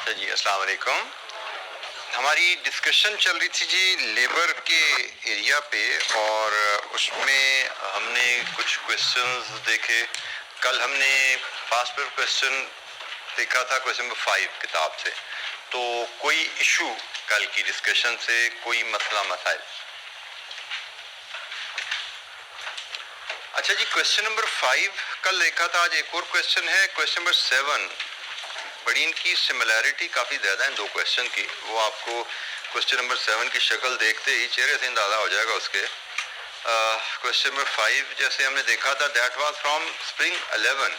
जी अस्सलाम वालेकुम। हमारी डिस्कशन चल रही थी जी लेबर के एरिया पे, और उसमें हमने कुछ क्वेश्चंस देखे। कल हमने फास्ट पेपर क्वेश्चन देखा था, क्वेश्चन नंबर 5 किताब से। तो कोई इशू कल की डिस्कशन से, कोई मसला मसाइल? अच्छा जी, क्वेश्चन नंबर 5 कल देखा था, आज एक और क्वेश्चन है, क्वेश्चन नंबर 7। बड़ी इनकी सिमिलैरिटी काफ़ी ज़्यादा है दो क्वेश्चन की। वो आपको क्वेश्चन नंबर 7 की शक्ल देखते ही चेहरे से अंदाज़ा हो जाएगा उसके। क्वेश्चन नंबर 5 जैसे हमने देखा था, दैट वाज फ्रॉम स्प्रिंग 11।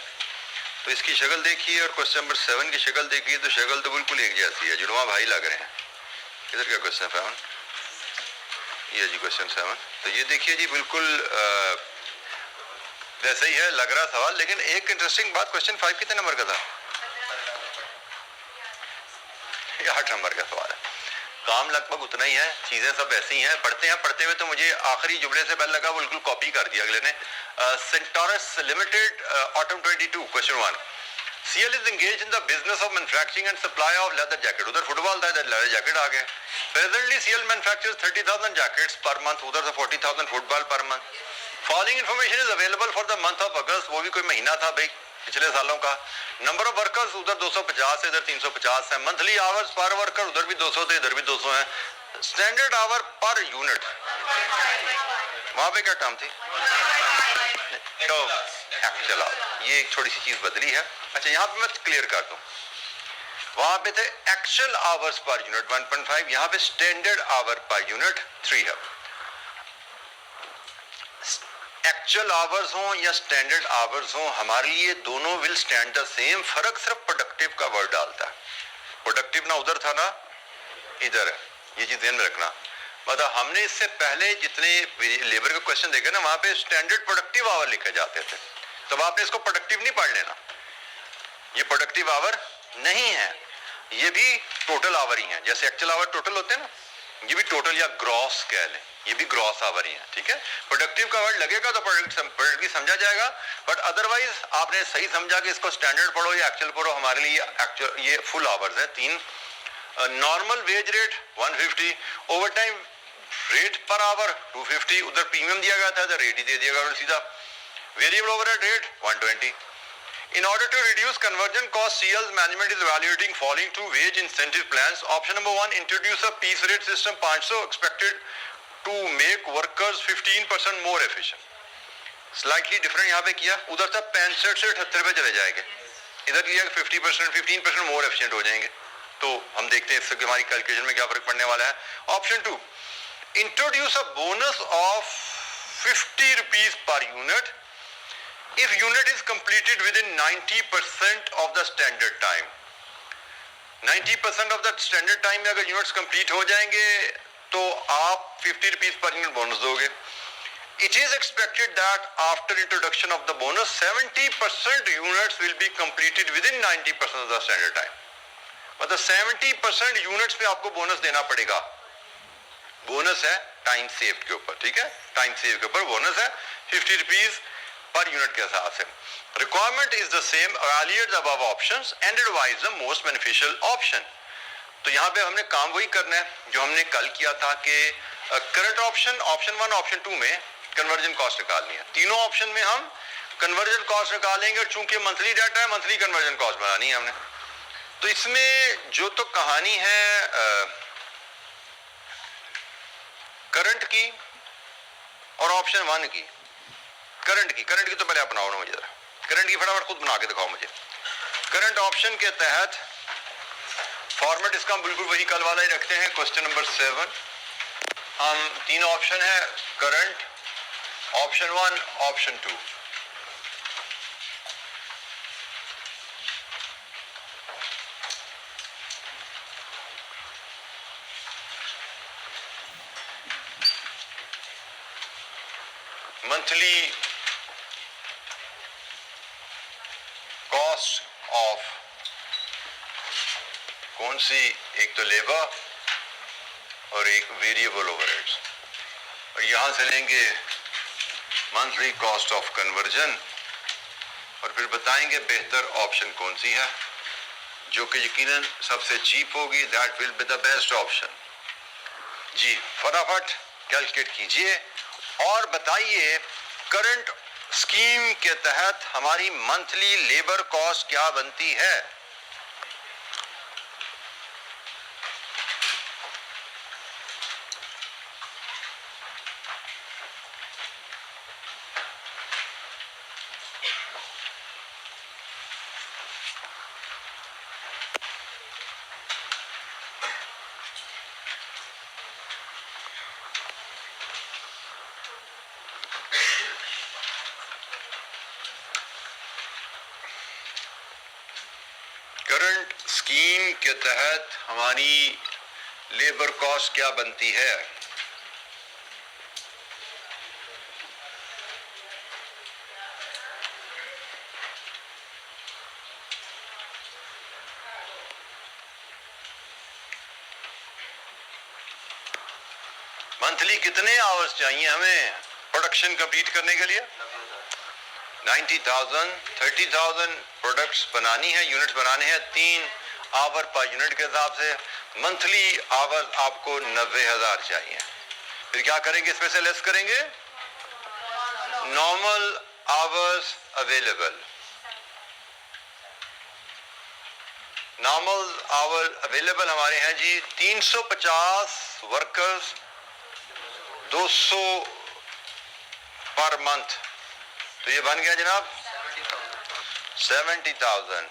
तो इसकी शक्ल देखिए और क्वेश्चन नंबर 7 की शक्ल देखिए तो शक्ल तो बिल्कुल एक जैसी है, जुड़वा भाई लग रहे हैं। इधर क्या क्वेश्चन 7, ये जी क्वेश्चन 7। तो ये देखिए जी बिल्कुल वैसे ही है, लग रहा सवाल। लेकिन एक इंटरेस्टिंग बात, क्वेश्चन 5 कितने नंबर का था? 8 नंबर का सवाल है। काम लगभग उतना ही है, चीजें सब ऐसी हैं। पढ़ते हैं, पढ़ते हुए तो मुझे आखिरी जुमले से पहले लगा बिल्कुल कॉपी कर दिया अगले ने। Centaurus limited, autumn 22, question 1। CL is engaged in the business of manufacturing and supply of leather jacket। उधर फुटबॉल था, इधर लेदर जैकेट आ गए। Presently CL manufactures 30,000 jackets per month, उधर से 40,000 football per month. Following information is available for the month of August, वो भी कोई महीना था भाई पिछले सालों का। नंबर ऑफ वर्कर्स उधर 250 है, इधर 350 है। मंथली आवर्स पर वर्कर उधर भी 200 थे, इधर भी 200 है। स्टैंडर्ड आवर पर यूनिट, वहां पे क्या टर्म थी? तो एक्चुअल आवर, ये एक थोड़ी सी चीज बदली है। अच्छा, यहाँ पे मैं क्लियर कर दूं, वहां पे थे एक्चुअल आवर्स पर यूनिट 1.5, यहाँ पे स्टैंडर्ड आवर पर यूनिट 3 है। एक्चुअल आवर्स हो या स्टैंडर्ड आवर्स हो, हमारे लिए दोनों विल स्टैंड द सेम। फर्क सिर्फ प्रोडक्टिव का वर्ड डालता है। प्रोडक्टिव ना उधर था ना इधर है, ये चीज ध्यान में रखना। मतलब हमने इससे पहले जितने लेबर के क्वेश्चन देखे ना, वहां पे स्टैंडर्ड प्रोडक्टिव आवर लिखे जाते थे। तब आपने इसको प्रोडक्टिव नहीं पढ़ लेना, ये प्रोडक्टिव आवर नहीं है, ये भी टोटल आवर ही है। जैसे एक्चुअल आवर टोटल होते हैं ना, ये भी टोटल या ग्रॉस कह लें, ये भी ग्रॉस आवर ही है। ठीक है, प्रोडक्टिव का वर्ड लगेगा तो प्रोडक्टिव समझा जाएगा, बट अदरवाइज आपने सही समझा कि इसको स्टैंडर्ड पढ़ो या एक्चुअल पढ़ो, हमारे लिए एक्चुअल ये फुल आवर्स है 3। Normal wage rate 150, over time rate per hour 250, उधर प्रीमियम दिया गया था, रेट ही दे दिया गया सीधा। Variable overhead rate 120। In order to reduce conversion cost, CL's management is evaluating following two wage incentive plans. Option number 1, introduce a piece rate system 500 expected to make workers 15% more efficient. Slightly different यहाँ पे किया, उधर से 65 से 78 पे चले जाएंगे, इधर किया 50%, 15% more efficient हो जाएंगे। तो हम देखते हैं इससे हमारी कैलकुलेशन में क्या फर्क पड़ने वाला है। Option 2, introduce a bonus of 50 rupees per unit if unit is completed within 90% of the standard time। 90% of the standard time में अगर यूनिट्स कंप्लीट हो जाएंगे तो आप 50 रुपीज पर यूनिट बोनस दोगे। It is expected that after introduction of the bonus 70% units will be completed within 90% of the standard time। मतलब 70% units पे आपको बोनस देना पड़ेगा। बोनस है टाइम सेव के ऊपर, ठीक है, टाइम सेव के ऊपर बोनस है 50 रुपीज पर यूनिट के हिसाब से। Requirement is the same, evaluate the above options and advise the most beneficial option। तो यहाँ पे हमने काम वही करना है जो हमने कल किया था कि करंट ऑप्शन, ऑप्शन 1, ऑप्शन 2 में कन्वर्जन कॉस्ट निकालनी है। तीनों ऑप्शन में हम कन्वर्जन कॉस्ट निकालेंगे, और चूंकि मंथली डाटा है, मंथली कन्वर्जन कॉस्ट बनानी है हमने। तो इसमें जो तो कहानी है करंट की और ऑप्शन 1 की, करंट की तो पहले अपनाओ ना मुझे जरा, करंट की फटाफट खुद बना के दिखाओ मुझे। करंट ऑप्शन के तहत फॉर्मेट इसका बिल्कुल वही कल वाला ही रखते हैं। क्वेश्चन नंबर 7 हम तीन ऑप्शन है, current, option 1, option 2। Monthly cost of कौन सी, एक तो लेबर और एक वेरिएबल ओवरहेड्स, और यहां से लेंगे मंथली कॉस्ट ऑफ कन्वर्जन, और फिर बताएंगे बेहतर ऑप्शन कौन सी है जो कि यकीनन सबसे चीप होगी, that will be the best option. जी फटाफट कैलकुलेट कीजिए और बताइए करंट स्कीम के तहत हमारी मंथली लेबर कॉस्ट क्या बनती है। करंट स्कीम के तहत हमारी लेबर कॉस्ट क्या बनती है। मंथली कितने आवर्स चाहिए हमें प्रोडक्शन कंप्लीट करने के लिए? 90,000, 30,000 प्रोडक्ट्स बनानी है, यूनिट्स बनाने हैं, 3 आवर पर यूनिट के हिसाब से मंथली आवर्स आपको 90,000 चाहिए। फिर क्या करेंगे, इसमें से लेस करेंगे normal hours available. Normal hour available हमारे हैं जी 350 वर्कर्स, 200 पर मंथ, तो ये बन गया जनाब 70,000।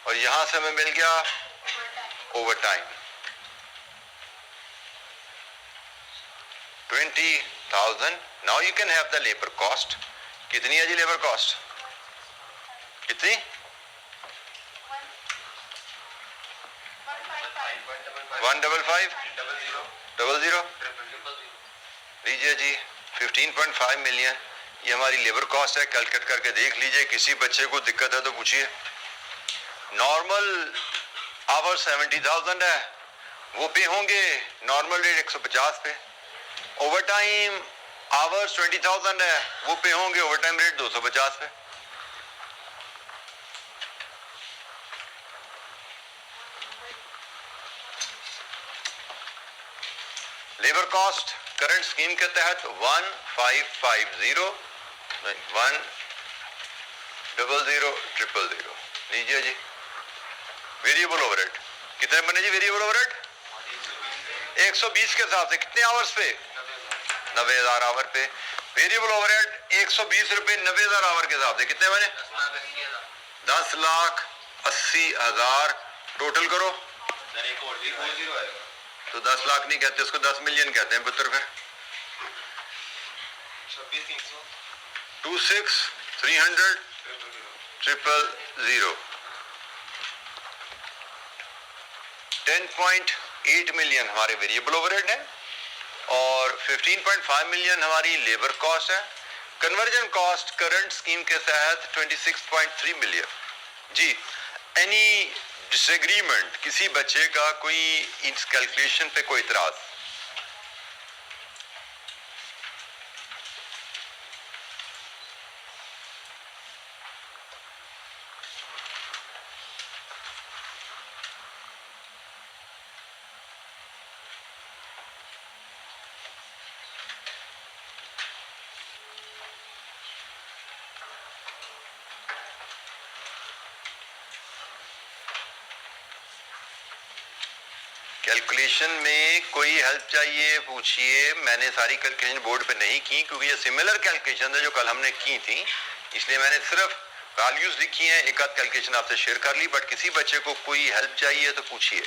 और यहां से हमें मिल गया over time 20,000। Now you can have the labour cost. कितनी है जी लेबर कॉस्ट? कितनी? 155,000 लीजिए जी 15.5 मिलियन ये हमारी लेबर कॉस्ट है। कैलकुलेट करके देख लीजिए, किसी बच्चे को दिक्कत है तो पूछिए। नॉर्मल आवर 70,000 है, वो पे होंगे नॉर्मल रेट 150 पे। ओवर टाइम आवर्स 20,000 है, वो पे होंगे ओवर टाइम रेट 250 पे। लेबर कॉस्ट करंट स्कीम के तहत 1550 1000000 लीजिए जी। वेरिएबल ओवरहेड कितने बने जी? वेरिएबल ओवरहेड 120 के हिसाब से कितने आवर्स पे? 90,000 आवर पे। वेरिएबल ओवरहेड 120 रुपए 90,000 आवर के हिसाब से कितने बने? 10,80,000। टोटल करो तो 10 लाख नहीं कहते, उसको 10 मिलियन कहते हैं पुत्र। फिर 26,300,000 10.8 मिलियन हमारे वेरिएबल ओवरहेड है और 15.5 मिलियन हमारी लेबर कॉस्ट है। कन्वर्जन कॉस्ट करंट स्कीम के तहत 26.3 मिलियन। जी एनी डिसएग्रीमेंट, किसी बच्चे का कोई इस कैलकुलेशन पे कोई इतराज? कैलकुलेशन में कोई हेल्प चाहिए पूछिए। मैंने सारी कैलकुलेशन बोर्ड पे नहीं की क्योंकि ये सिमिलर कैलकुलेशन है जो कल हमने की थी, इसलिए मैंने सिर्फ वैल्यूज लिखी हैं। एक आध कैलकुलेशन आपसे शेयर कर ली, बट किसी बच्चे को कोई हेल्प चाहिए तो पूछिए।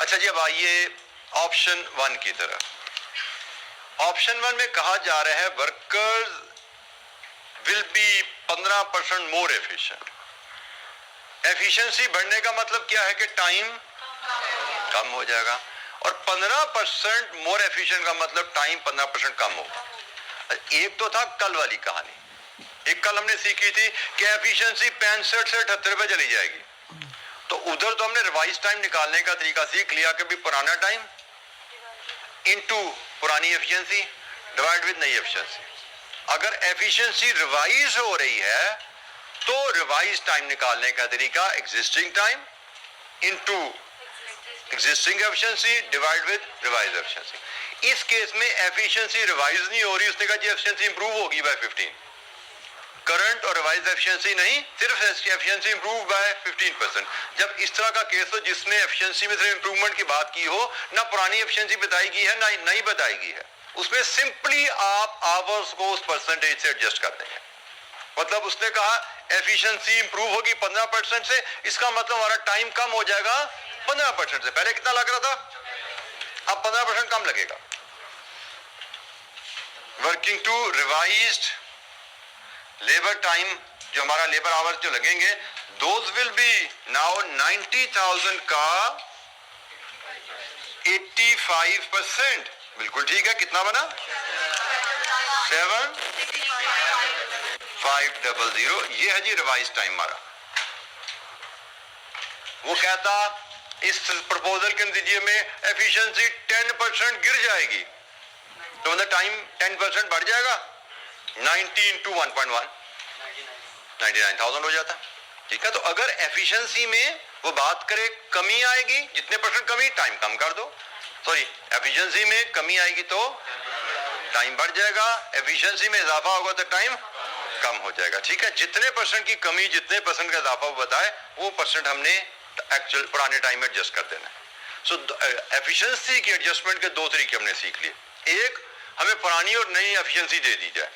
अच्छा जी, अब आइए ऑप्शन 1 की तरफ। ऑप्शन 1 में कहा जा रहा है workers will be 15% more efficient. Efficiency बढ़ने का मतलब क्या है कि टाइम कम हो जाएगा, और 15% मोर एफिशिएंट का मतलब टाइम 15% कम होगा। एक तो था कल वाली कहानी, एक कल हमने सीखी थी कि एफिशिएंसी 65 से 78 पे चली जाएगी, तो उधर तो हमने रिवाइज टाइम निकालने का तरीका सीख लिया कि भी पुराना टाइम इनटू पुरानी एफिशिएंसी डिवाइड विद नई एफिशिएंसी। अगर एफिशिएंसी रिवाइज हो रही है तो रिवाइज टाइम निकालने का तरीका existing time into existing efficiency divide with revise efficiency. इस केस में एफिशिएंसी रिवाइज नहीं हो रही, उसने कहा जी एफिशिएंसी इंप्रूव होगी बाय 15। करंट और रिवाइज एफिशिएंसी नहीं, सिर्फ एफिशिएंसी इंप्रूव बाय 15%। जब इस तरह का केस हो जिसमें एफिशिएंसी में सिर्फ इंप्रूवमेंट की बात की हो, ना पुरानी एफिशिएंसी बताई गई है ना नई बताई गई है, उसमें सिंपली आप आवर्स को उस परसेंटेज से एडजस्ट कर देंगे। मतलब उसने कहा एफिशिएंसी इंप्रूव होगी 15% से, इसका मतलब हमारा टाइम कम हो जाएगा 15% से। पहले कितना लग रहा था, अब 15% कम लगेगा। Working to revised labour time, जो हमारा लेबर आवर्स जो लगेंगे, दोज विल बी नाउ 90,000 का 85%। बिल्कुल ठीक है, कितना बना 7500। ये है जी रिवाइज टाइम हमारा। वो कहता इस प्रपोजल के नतीजे में एफिशिएंसी 10% गिर जाएगी, तो मतलब टाइम 10% बढ़ जाएगा, 90 into 1.1 99,000 हो जाता। ठीक है, तो अगर एफिशिएंसी में वो बात करे कमी आएगी, जितने परसेंट कमी, टाइम कम कर दो। सॉरी, एफिशिएंसी में कमी आएगी तो टाइम बढ़ जाएगा, एफिशिएंसी में इजाफा होगा तो टाइम कम हो जाएगा। ठीक है, जितने परसेंट की कमी जितने परसेंट का इजाफा वो बताए, वो परसेंट हमने एक्चुअल पुराने टाइम में एडजस्ट कर देना है। सो एफिशिएंसी की एडजस्टमेंट के दो तरीके हमने सीख लिए। एक, हमें पुरानी और नई एफिशिएंसी दे दी जाए,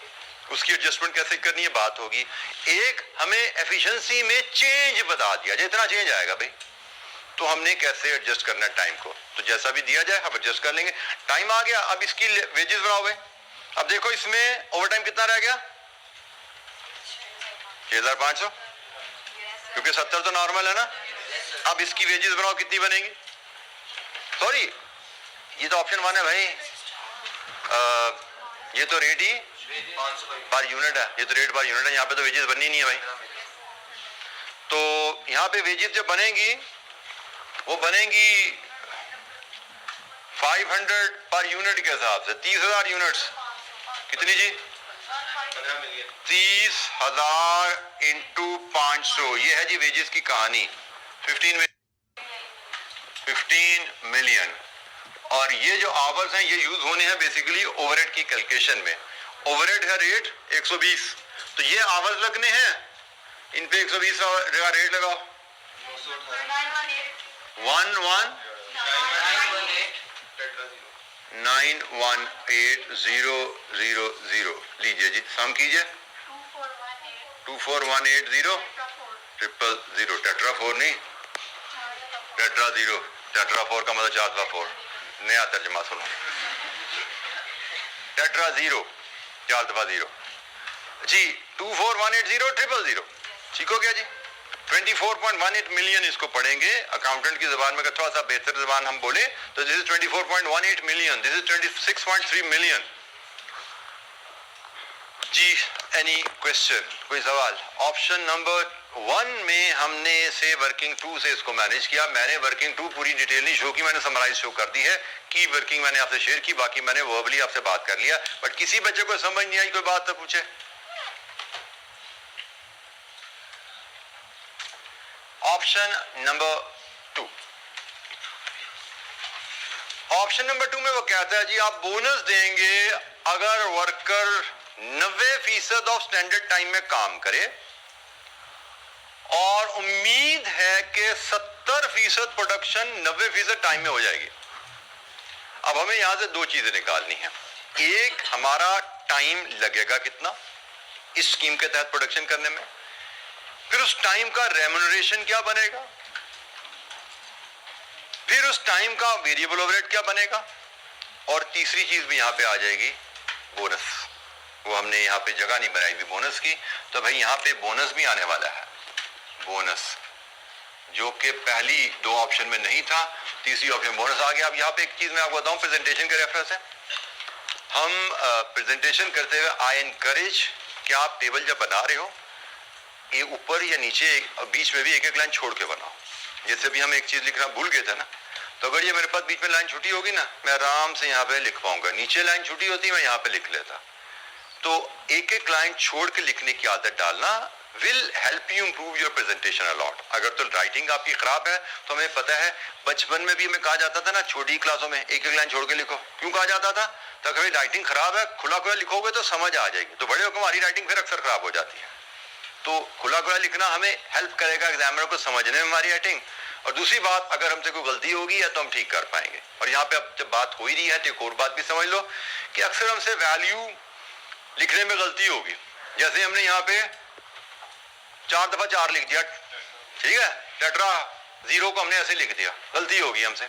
उसकी एडजस्टमेंट कैसे करनी है बात होगी। एक, हमें एफिशिएंसी में चेंज बता दिया जाए, इतना चेंज आएगा भाई, तो हमने कैसे एडजस्ट करना है टाइम को, तो जैसा भी दिया जाए हम एडजस्ट कर लेंगे। टाइम आ गया, अब इसकी वेजेस बनाओगे। अब देखो इसमें ओवरटाइम कितना रह गया, 6,500, क्योंकि 70 तो नॉर्मल है ना। अब इसकी वेजेस बनाओ, कितनी बनेगी। सॉरी, ये तो ऑप्शन 1 है भाई, ये तो रेट ही पर यूनिट है, ये तो रेट पर यूनिट है, यहाँ पे तो वेजेस बननी नहीं है भाई। तो यहाँ पे वेजेस जब बनेगी वो बनेगी 500 पर यूनिट के हिसाब से, 30,000 यूनिट्स। कितनी जी, 30,000 इंटू 500, ये है जी वेजेस की कहानी। 15 मिलियन। और ये जो आवर्स हैं ये यूज होने हैं बेसिकली ओवरहेड की कैलकुलेशन में। ओवरहेड है रेट 120, तो ये आवर्स लगने हैं, इन पे 120 का रेट लगाओ। 11,918,000 लीजिए जी, सम कीजिए। 24,180 000, टेट्रा 4 नहीं, टेट्रा 0, टेट्रा 4 का मतलब 4/4। नया तर्जमा सुनो, टेट्रा 0, 4/0 जी। 24,180 000, ठीक हो गया जी। 24.18 मिलियन इसको पढ़ेंगे अकाउंटेंट की जबान में, थोड़ा सा बेहतर जबान हम बोले तो this is 24.18 million, this is 26.3 million जी। एनी क्वेश्चन, कोई सवाल। ऑप्शन नंबर 1 में हमने से वर्किंग 2 से इसको मैनेज किया। मैंने वर्किंग 2 पूरी डिटेल नहीं शो की, मैंने समराइज शो कर दी है कि वर्किंग मैंने आपसे शेयर की, बाकी मैंने वर्बली आपसे बात कर लिया। बट किसी बच्चे को समझ नहीं आई, कोई बात तो पूछे। ऑप्शन नंबर 2, ऑप्शन नंबर 2 में वो कहता है जी आप बोनस देंगे अगर वर्कर 90% ऑफ स्टैंडर्ड टाइम में काम करे और उम्मीद है कि 70% प्रोडक्शन 90% टाइम में हो जाएगी। अब हमें यहां से दो चीजें निकालनी है। एक, हमारा टाइम लगेगा कितना इस स्कीम के तहत प्रोडक्शन करने में, फिर उस टाइम का रेम्यूनरेशन क्या बनेगा, फिर उस टाइम का वेरिएबल ओवरहेड क्या बनेगा, और तीसरी चीज भी यहां पे आ जाएगी बोनस। वो हमने यहाँ पे जगह नहीं बनाई भी बोनस की, तो भाई यहाँ पे बोनस भी आने वाला है। बोनस जो कि पहली 2 ऑप्शन में नहीं था, तीसरी ऑप्शन बोनस आ गया। अब यहाँ पे एक चीज मैं आपको बताऊं, प्रेजेंटेशन के रेफरेंस है। हम प्रेजेंटेशन करते हुए आई एनकरेज कि आप टेबल जब बना रहे हो, ये ऊपर या नीचे बीच में भी एक एक लाइन छोड़ के बनाओ। जैसे भी हम एक चीज लिखना भूल गए थे ना, तो अगर ये मेरे पास बीच में लाइन छुट्टी होगी ना, मैं आराम से यहाँ पे लिख पाऊंगा। नीचे लाइन छुट्टी होती मैं यहाँ पे लिख लेता। तो एक एक लाइन छोड़ के लिखने की आदत डालना will help you improve your presentation a lot. अगर तो राइटिंग आपकी खराब है तो हमें पता है, बचपन में भी हमें कहा जाता था ना, छोटी क्लासों में एक एक लाइन छोड़ के लिखो। क्यों कहा जाता था? तो अगर राइटिंग खराब है, खुला खुला लिखोगे तो समझ आ जाएगी। तो बड़े होकर हमारी राइटिंग फिर अक्सर खराब हो जाती है। तो खुला खुला लिखना हमें हेल्प करेगा एग्जामिनर को समझने में हमारी राइटिंग। और दूसरी बात, अगर हमसे कोई गलती होगी या तो हम ठीक कर पाएंगे। और यहाँ पे अब जब बात हो ही रही है तो एक और बात भी समझ लो कि अक्सर हमसे वैल्यू लिखने में गलती होगी। जैसे हमने यहाँ पे 4 दफा 4 लिख दिया, ठीक है, टेट्रा जीरो को हमने ऐसे लिख दिया, गलती होगी हमसे।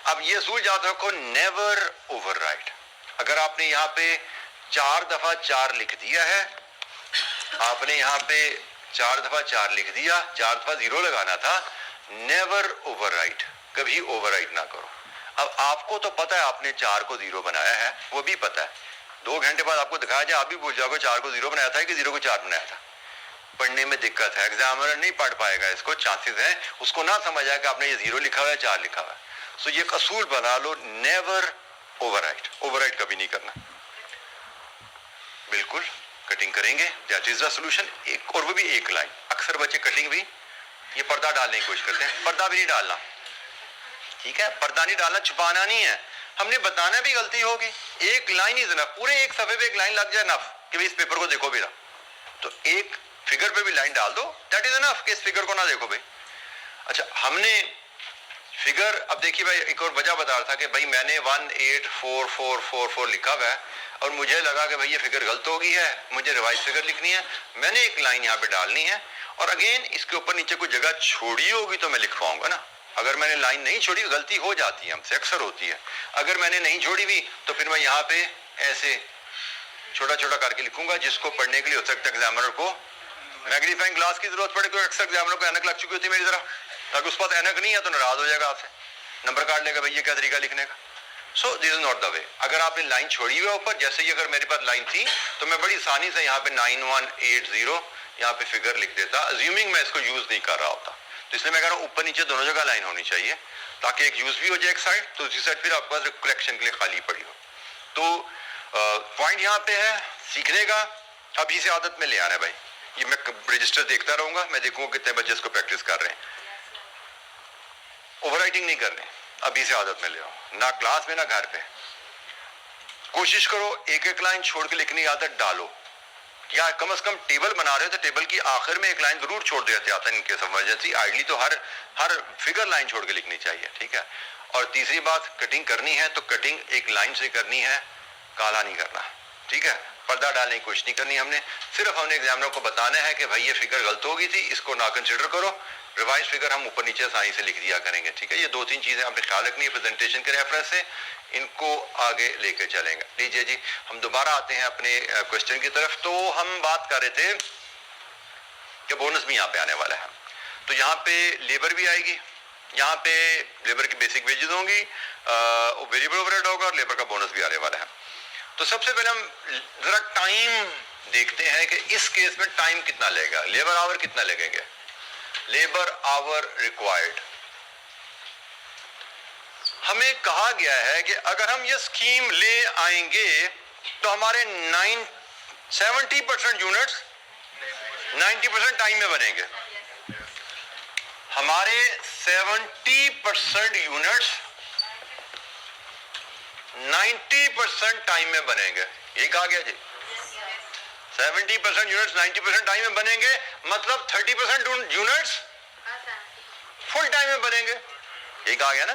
अब ये सूझ याद रखो, नेवर ओवरराइट। अगर आपने यहाँ पे 4 दफा 4 लिख दिया है, आपने यहाँ पे 4 दफा 4 लिख दिया, 4 दफा 0 लगाना था, नेवर ओवरराइट, कभी ओवरराइट ना करो। अब आपको तो पता है आपने 4 को 0 बनाया है, वो भी पता है। 2 घंटे बाद आपको दिखाया जाए, आप भी भूल जाओगे 4 को 0 बनाया था कि 0 को 4 बनाया था। पढ़ने में दिक्कत है, एग्जामिनर नहीं पढ़ पाएगा इसको, चांसेस हैं उसको ना समझ आए कि आपने ये 0 लिखा हुआ है 4 लिखा हुआ है। सो ये असूल बना लो, नेवर ओवरराइट, ओवरराइट कभी नहीं करना। बिल्कुल कटिंग करेंगे, दैट इज द सॉल्यूशन। एक और वो भी एक लाइन। अक्सर बच्चे कटिंग भी ये पर्दा डालने की कोशिश करते हैं, पर्दा भी नहीं डालना, ठीक है, पर्दा नहीं डालना, छुपाना नहीं है, हमने बताना भी गलती होगी। एक लाइन ही ना, पूरे एक सफे पे एक लाइन लग जाए नफ कि भाई इस पेपर को देखो बेटा, तो एक फिगर पे भी लाइन डाल दो, दैट इज एनफ कि इस फिगर को ना देखो भाई। अच्छा, हमने फिगर, अब देखिए भाई एक और वजह बता रहा था कि भाई मैंने 184444 लिखा हुआ है और मुझे लगा कि भाई ये फिगर गलत हो गई है, मुझे रिवाइज फिगर लिखनी है, मैंने एक लाइन यहाँ पे डालनी है और अगेन इसके ऊपर नीचे कोई जगह छोड़ी होगी तो मैं लिख पाऊंगा ना। अगर मैंने लाइन नहीं छोड़ी, गलती हो जाती है हमसे, अक्सर होती है। अगर मैंने नहीं छोड़ी हुई तो फिर मैं यहाँ पे ऐसे छोटा छोटा करके लिखूंगा, जिसको पढ़ने के लिए हो सकता है एग्जामिनर को मैग्नीफाइंग ग्लास की जरूरत पड़े। कोई अक्सर एग्जामिनर को ऐनक लग चुकी होती है मेरी तरह, ताकि उस पास ऐनक नहीं है तो नाराज हो जाएगा आपसे, नंबर काट लेगा, भाई ये क्या तरीका लिखने का। So this is not the way. अगर आपने लाइन छोड़ी हुई है ऊपर, जैसे ही अगर मेरे पास लाइन थी तो मैं बड़ी आसानी से यहाँ पे 9180 यहाँ पे फिगर लिख देता, अज्यूमिंग मैं इसको यूज नहीं कर रहा होता। तो इसलिए मैं कह रहा हूँ ऊपर नीचे दोनों जगह लाइन होनी चाहिए, ताकि एक यूज भी हो जाए एक साइड, तो दूसरी साइड फिर आपके पास कलेक्शन के लिए खाली पड़ी हो। तो पॉइंट यहाँ पे है सीखने का, अभी से आदत में ले आना है भाई। ये मैं रजिस्टर देखता रहूंगा, मैं देखूंगा कितने बच्चे इसको प्रैक्टिस कर रहे हैं। ओवरराइटिंग नहीं करनी, अभी से आदत में ले आओ, ना क्लास में ना घर पे। कोशिश करो एक एक लाइन छोड़ के लिखने की आदत डालो, या कम से कम टेबल बना रहे हो तो टेबल की आखिर में एक लाइन जरूर छोड़ देते आता है इनकेस इमरजेंसी। आइडली तो हर फिगर लाइन छोड़ के लिखनी चाहिए, ठीक है। और तीसरी बात, कटिंग करनी है तो कटिंग एक लाइन से करनी है, काला नहीं करना, ठीक है, पर्दा डालने की कोशिश नहीं करनी। हमने एग्जामिनर को बताना है कि भाई ये फिगर गलत हो गई थी, इसको ना कंसिडर करो, रिवाइज फिगर हम ऊपर नीचे आसानी से लिख दिया करेंगे, ठीक है। ये 2-3 चीजें आपने ख्याल रखनी है प्रेजेंटेशन के रेफरेंस से, इनको आगे लेके चलेंगे। लीजिए जी, हम दोबारा आते हैं अपने क्वेश्चन की तरफ। तो हम बात कर रहे थे कि बोनस भी यहाँ पे आने वाला है, तो यहाँ पे लेबर भी आएगी, यहाँ पे लेबर की बेसिक वेजेस होंगी, वेरिएबल ओवरहेड होगा और लेबर का बोनस भी आने वाला है। तो सबसे पहले हम जरा टाइम देखते हैं कि इस केस में टाइम कितना लेगा, लेबर आवर कितना लगेंगे, लेबर आवर रिक्वायर्ड। हमें कहा गया है कि अगर हम ये स्कीम ले आएंगे तो हमारे 70% यूनिट्स 90% टाइम में बनेंगे, हमारे 70% यूनिट्स 90% टाइम में बनेंगे। ये कहा गया जी, 70% यूनिट्स 90% टाइम में बनेंगे, मतलब 30% यूनिट्स फुल टाइम में बनेंगे, ये कहा गया ना।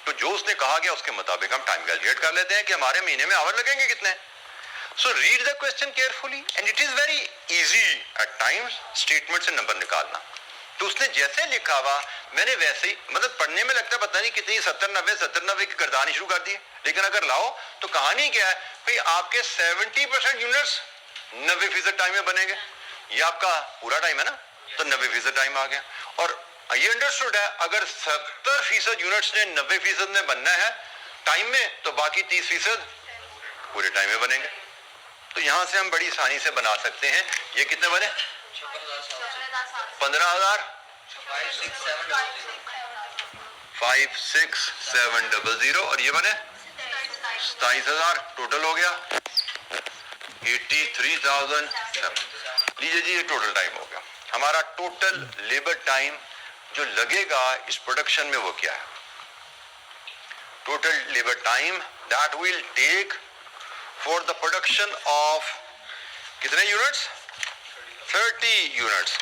तो जो उसने कहा गया उसके मुताबिक हम टाइम कैलकुलेट कर लेते हैं कि हमारे महीने में आवर लगेंगे कितने। So read the question carefully and it is very easy at times statement से नंबर निकालना। तो उसने जैसे लिखा हुआ मैंने वैसे ही, मतलब पढ़ने में लगता पता नहीं कितनी 70-90 की गर्दानी शुरू कर दी, लेकिन अगर लाओ तो कहानी क्या है भाई, आपके 70% यूनिट्स 90% टाइम में बनेंगे, ये आपका पूरा टाइम है ना, तो 90% टाइम आ गया। और ये अंडरस्टूड है, अगर 70% यूनिट्स ने 90% में बनना है टाइम में, तो बाकी 30% पूरे टाइम में बनेंगे। तो यहां से हम बड़ी आसानी से बना सकते हैं। ये कितने बने, 15,000 56700 और ये बने 27,000 टोटल हो गया। 83,000। लीजिए जी, ये टोटल टाइम हो गया हमारा। टोटल लेबर टाइम जो लगेगा इस प्रोडक्शन में वो क्या है? Total labour time that will take for the production of कितने यूनिट्स? 30 यूनिट्स।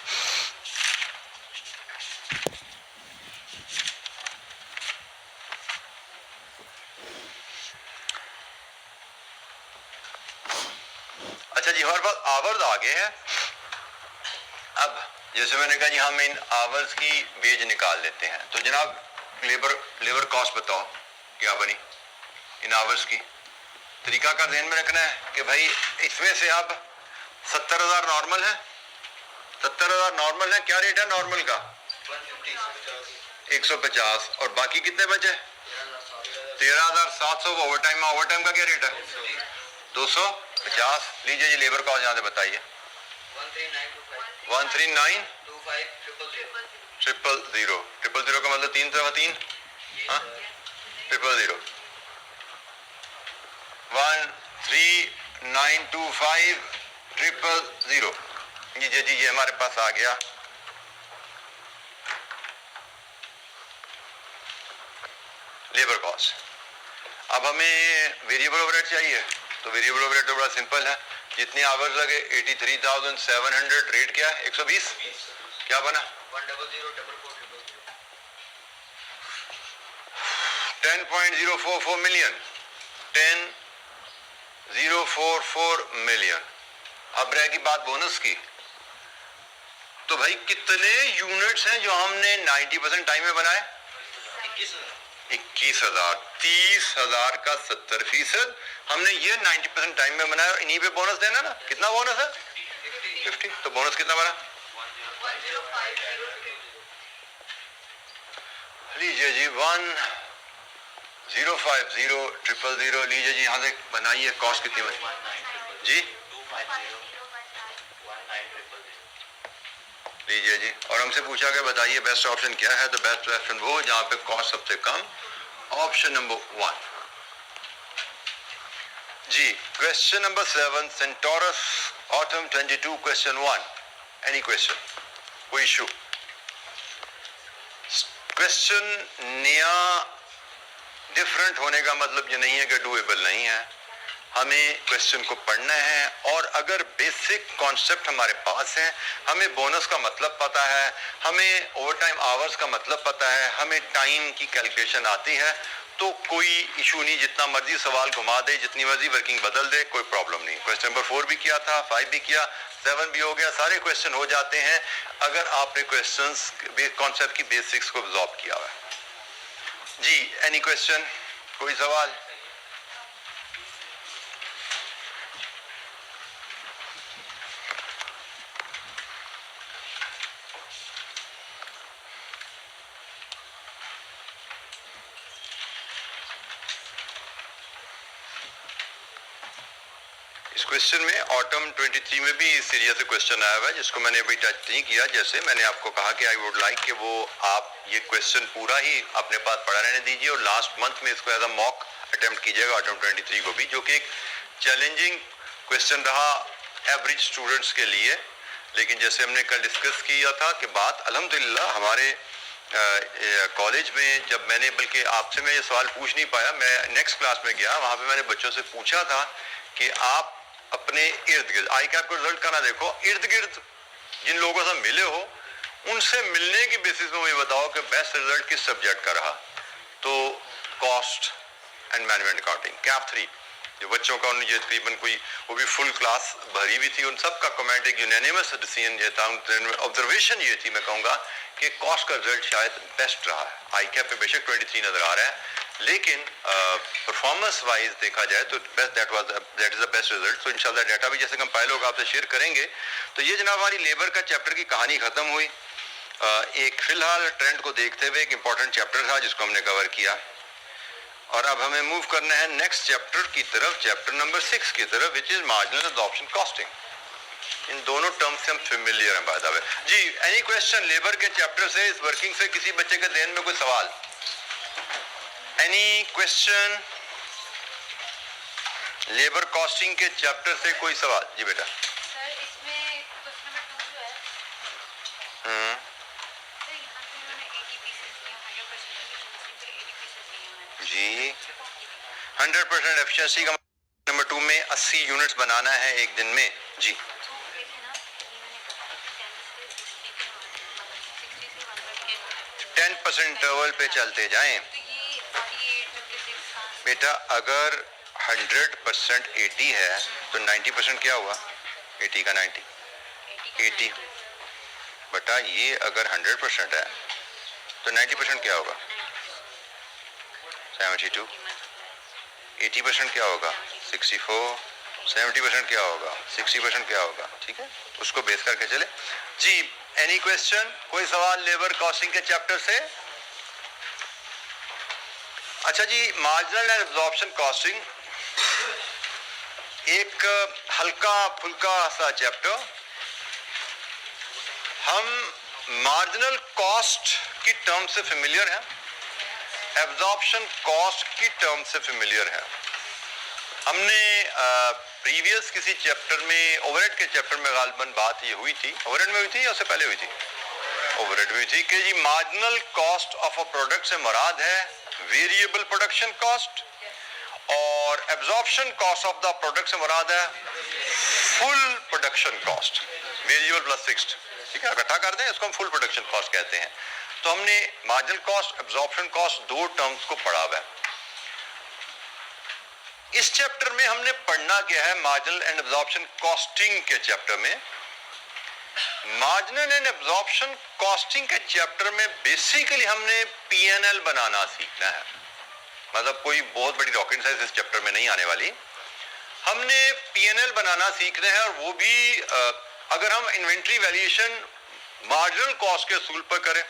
अच्छा जी, हमारे पास आवर्स आ गए हैं। अब जैसे मैंने कहा जी, हम इन आवर्स की वेज निकाल लेते हैं। तो जनाब लेबर कॉस्ट बताओ क्या बनी इन आवर्स की? तरीका का ध्यान में रखना है कि भाई इसमें से अब 70,000 नॉर्मल है। 70,000 नॉर्मल है। क्या रेट है नॉर्मल का? 150। और बाकी कितने बचे? 13,700। ओवर टाइम का क्या रेट है? 250। लीजिए जी, लेबर कॉस्ट यहाँ से बताइए। 139,000 का मतलब 3 सवा 3, 000। 13925 000। जी ये हमारे पास आ गया। Labour cost. अब हमें वेरिएबल ओवरहेड चाहिए। तो वेरिएबल ओवरहेड तो बड़ा सिंपल है। जितने आवर्स लगे 83,700, रेट क्या है? 120। क्या बना? 10.044 मिलियन। 10,044 मिलियन। अब रहेगी बात बोनस की। तो भाई कितने यूनिट्स हैं जो हमने 90% टाइम में बनाए? 21,000। 30,000 का 70% हमने ये 90% टाइम में बनाया। इन्हीं पे बोनस देना ना। कितना बोनस है? 50। तो बोनस कितना बना? लीजिए जी 1050,000। लीजिए जी, यहाँ से बनाइए। कॉस्ट कितनी बनी जी? लीजिए जी, और हमसे पूछा गया बताइए बेस्ट ऑप्शन क्या है? तो बेस्ट ऑप्शन वो जहाँ पे कॉस्ट सबसे कम। ऑप्शन नंबर 1 जी। Question number 7, Centaurus autumn 22, question 1। Any question? कोई इशू? क्वेश्चन नया डिफरेंट होने का मतलब ये नहीं है कि डूएबल नहीं है। हमें क्वेश्चन को पढ़ना है, और अगर बेसिक कॉन्सेप्ट हमारे पास है, हमें बोनस का मतलब पता है, हमें ओवरटाइम आवर्स का मतलब पता है, हमें टाइम की कैलकुलेशन आती है, तो कोई इशू नहीं। जितना मर्जी सवाल घुमा दे, जितनी मर्जी वर्किंग बदल दे, कोई प्रॉब्लम नहीं। क्वेश्चन नंबर 4 भी किया था, 5 भी किया, 7 भी हो गया। सारे क्वेश्चन हो जाते हैं अगर आपने क्वेश्चंस कॉन्सेप्ट की बेसिक्स को ऑब्जॉर्व किया हुआ है जी। Any question? कोई सवाल? इस क्वेश्चन में ऑटम 23 में भी इस सीरीज से क्वेश्चन आया हुआ है, जिसको मैंने अभी टच नहीं किया। जैसे मैंने आपको कहा कि आई वुड लाइक कि वो आप ये क्वेश्चन पूरा ही अपने पास पढ़ा रहने दीजिए, और लास्ट मंथ में इसको एज अ मॉक अटेम्प्ट कीजिएगा ऑटम 23 को भी, जो कि एक चैलेंजिंग क्वेश्चन रहा एवरेज स्टूडेंट्स के लिए। लेकिन जैसे हमने कल डिस्कस किया था कि बात अल्हम्दुलिल्लाह हमारे कॉलेज में, जब मैंने, बल्कि आपसे मैं ये सवाल पूछ नहीं पाया, मैं नेक्स्ट क्लास में गया, वहाँ पे मैंने बच्चों से पूछा था कि आप अपने इर्द गिर्द, आई कैप का रिजल्ट का ना देखो, इर्द गिर्द जिन लोगों से मिले हो उनसे मिलने की बेसिस में मुझे बताओ कि बेस्ट रिजल्ट किस सब्जेक्ट का रहा। तो cost and management accounting, cap 3 जो बच्चों का, उन्हें तकरीबन कोई, वो भी फुल क्लास भरी हुई थी, उन सब का कमेंट एक यूनानिमस डिसीजन ये था, ऑब्जर्वेशन ये थी मैं कहूँगा कि कॉस्ट का रिजल्ट शायद बेस्ट रहा है। आई कैप पे बेशक 23 नजर आ रहा है, लेकिन परफॉर्मेंस वाइज देखा जाए तो that is the best result. तो इंशाल्लाह डाटा भी जैसे कंपाइल होगा आपसे शेयर करेंगे। तो ये जनाब हमारी लेबर का चैप्टर की कहानी खत्म हुई। एक फिलहाल ट्रेंड को देखते हुए एक इंपॉर्टेंट चैप्टर था जिसको हमने कवर किया, और अब हमें मूव करना है नेक्स्ट चैप्टर की तरफ, चैप्टर नंबर 6 की तरफ, which is marginal absorption costing. इन दोनों टर्म से हम फेमिलियर हैं बाय द वे जी। एनी क्वेश्चन लेबर के चैप्टर से, इस वर्किंग से किसी बच्चे के ध्यान में कोई सवाल? Any question? लेबर कॉस्टिंग के चैप्टर से कोई सवाल? जी बेटा। सर इसमें क्वेश्चन नंबर 2 जो है सर यहाँ पे उन्होंने 80 पीसेस दिए 100% एफिशिएंसी पे 80 पीसेस दिए हैं जी 100% एफिशिएंसी का नंबर 2 में 80 यूनिट्स बनाना है एक दिन में। जी तो देखिए ना इन्होंने कहा कि 10 से 60 के 60 से 110 10% इंटरवल पे चलते जाएं। तो ये 48 56 बेटा अगर 100% 80 है तो 90% क्या हुआ? 80 का 90 80 बेटा ये अगर 100% है तो 90% क्या होगा? 72 80% क्या होगा? 64 70% क्या होगा? 60% क्या होगा? ठीक है, उसको बेस करके चले। जी एनी क्वेश्चन? कोई सवाल लेबर कॉस्टिंग के चैप्टर से? अच्छा जी, मार्जिनल एंड एब्जॉर्प्शन कॉस्टिंग एक हल्का फुल्का सा चैप्टर। हम मार्जिनल कॉस्ट की टर्म से फेमिलियर हैं, एब्जॉर्प्शन कॉस्ट की टर्म से फेमिलियर हैं। हमने प्रीवियस किसी चैप्टर में ओवरहेड के चैप्टर में गालिबन बात ये हुई थी, ओवरहेड में हुई थी या उससे पहले हुई थी? ओवरहेड में हुई थी कि जी marginal cost of a product से मुराद है वेरिएबल प्रोडक्शन कॉस्ट और absorption cost of the product से मुराद है full production cost, variable plus fixed. ठीक है, इकट्ठा कर दें, इसको हम फुल प्रोडक्शन कॉस्ट कहते हैं। तो हमने मार्जिनल कॉस्ट, एब्जॉर्प्शन कॉस्ट दो टर्म्स को पढ़ा हुआ है। इस चैप्टर में हमने पढ़ना क्या है? मार्जिनल एंड एब्जॉर्प्शन कॉस्टिंग के चैप्टर में मार्जिनल एंड एब्जॉर्प्शन कॉस्टिंग के चैप्टर में बेसिकली हमने पीएनएल बनाना सीखना है। मतलब कोई बहुत बड़ी रॉकेट साइंस इस चैप्टर में नहीं आने वाली। हमने पीएनएल बनाना सीखना है, और वो भी अगर हम इन्वेंट्री वैल्यूएशन मार्जिनल कॉस्ट के असूल पर करें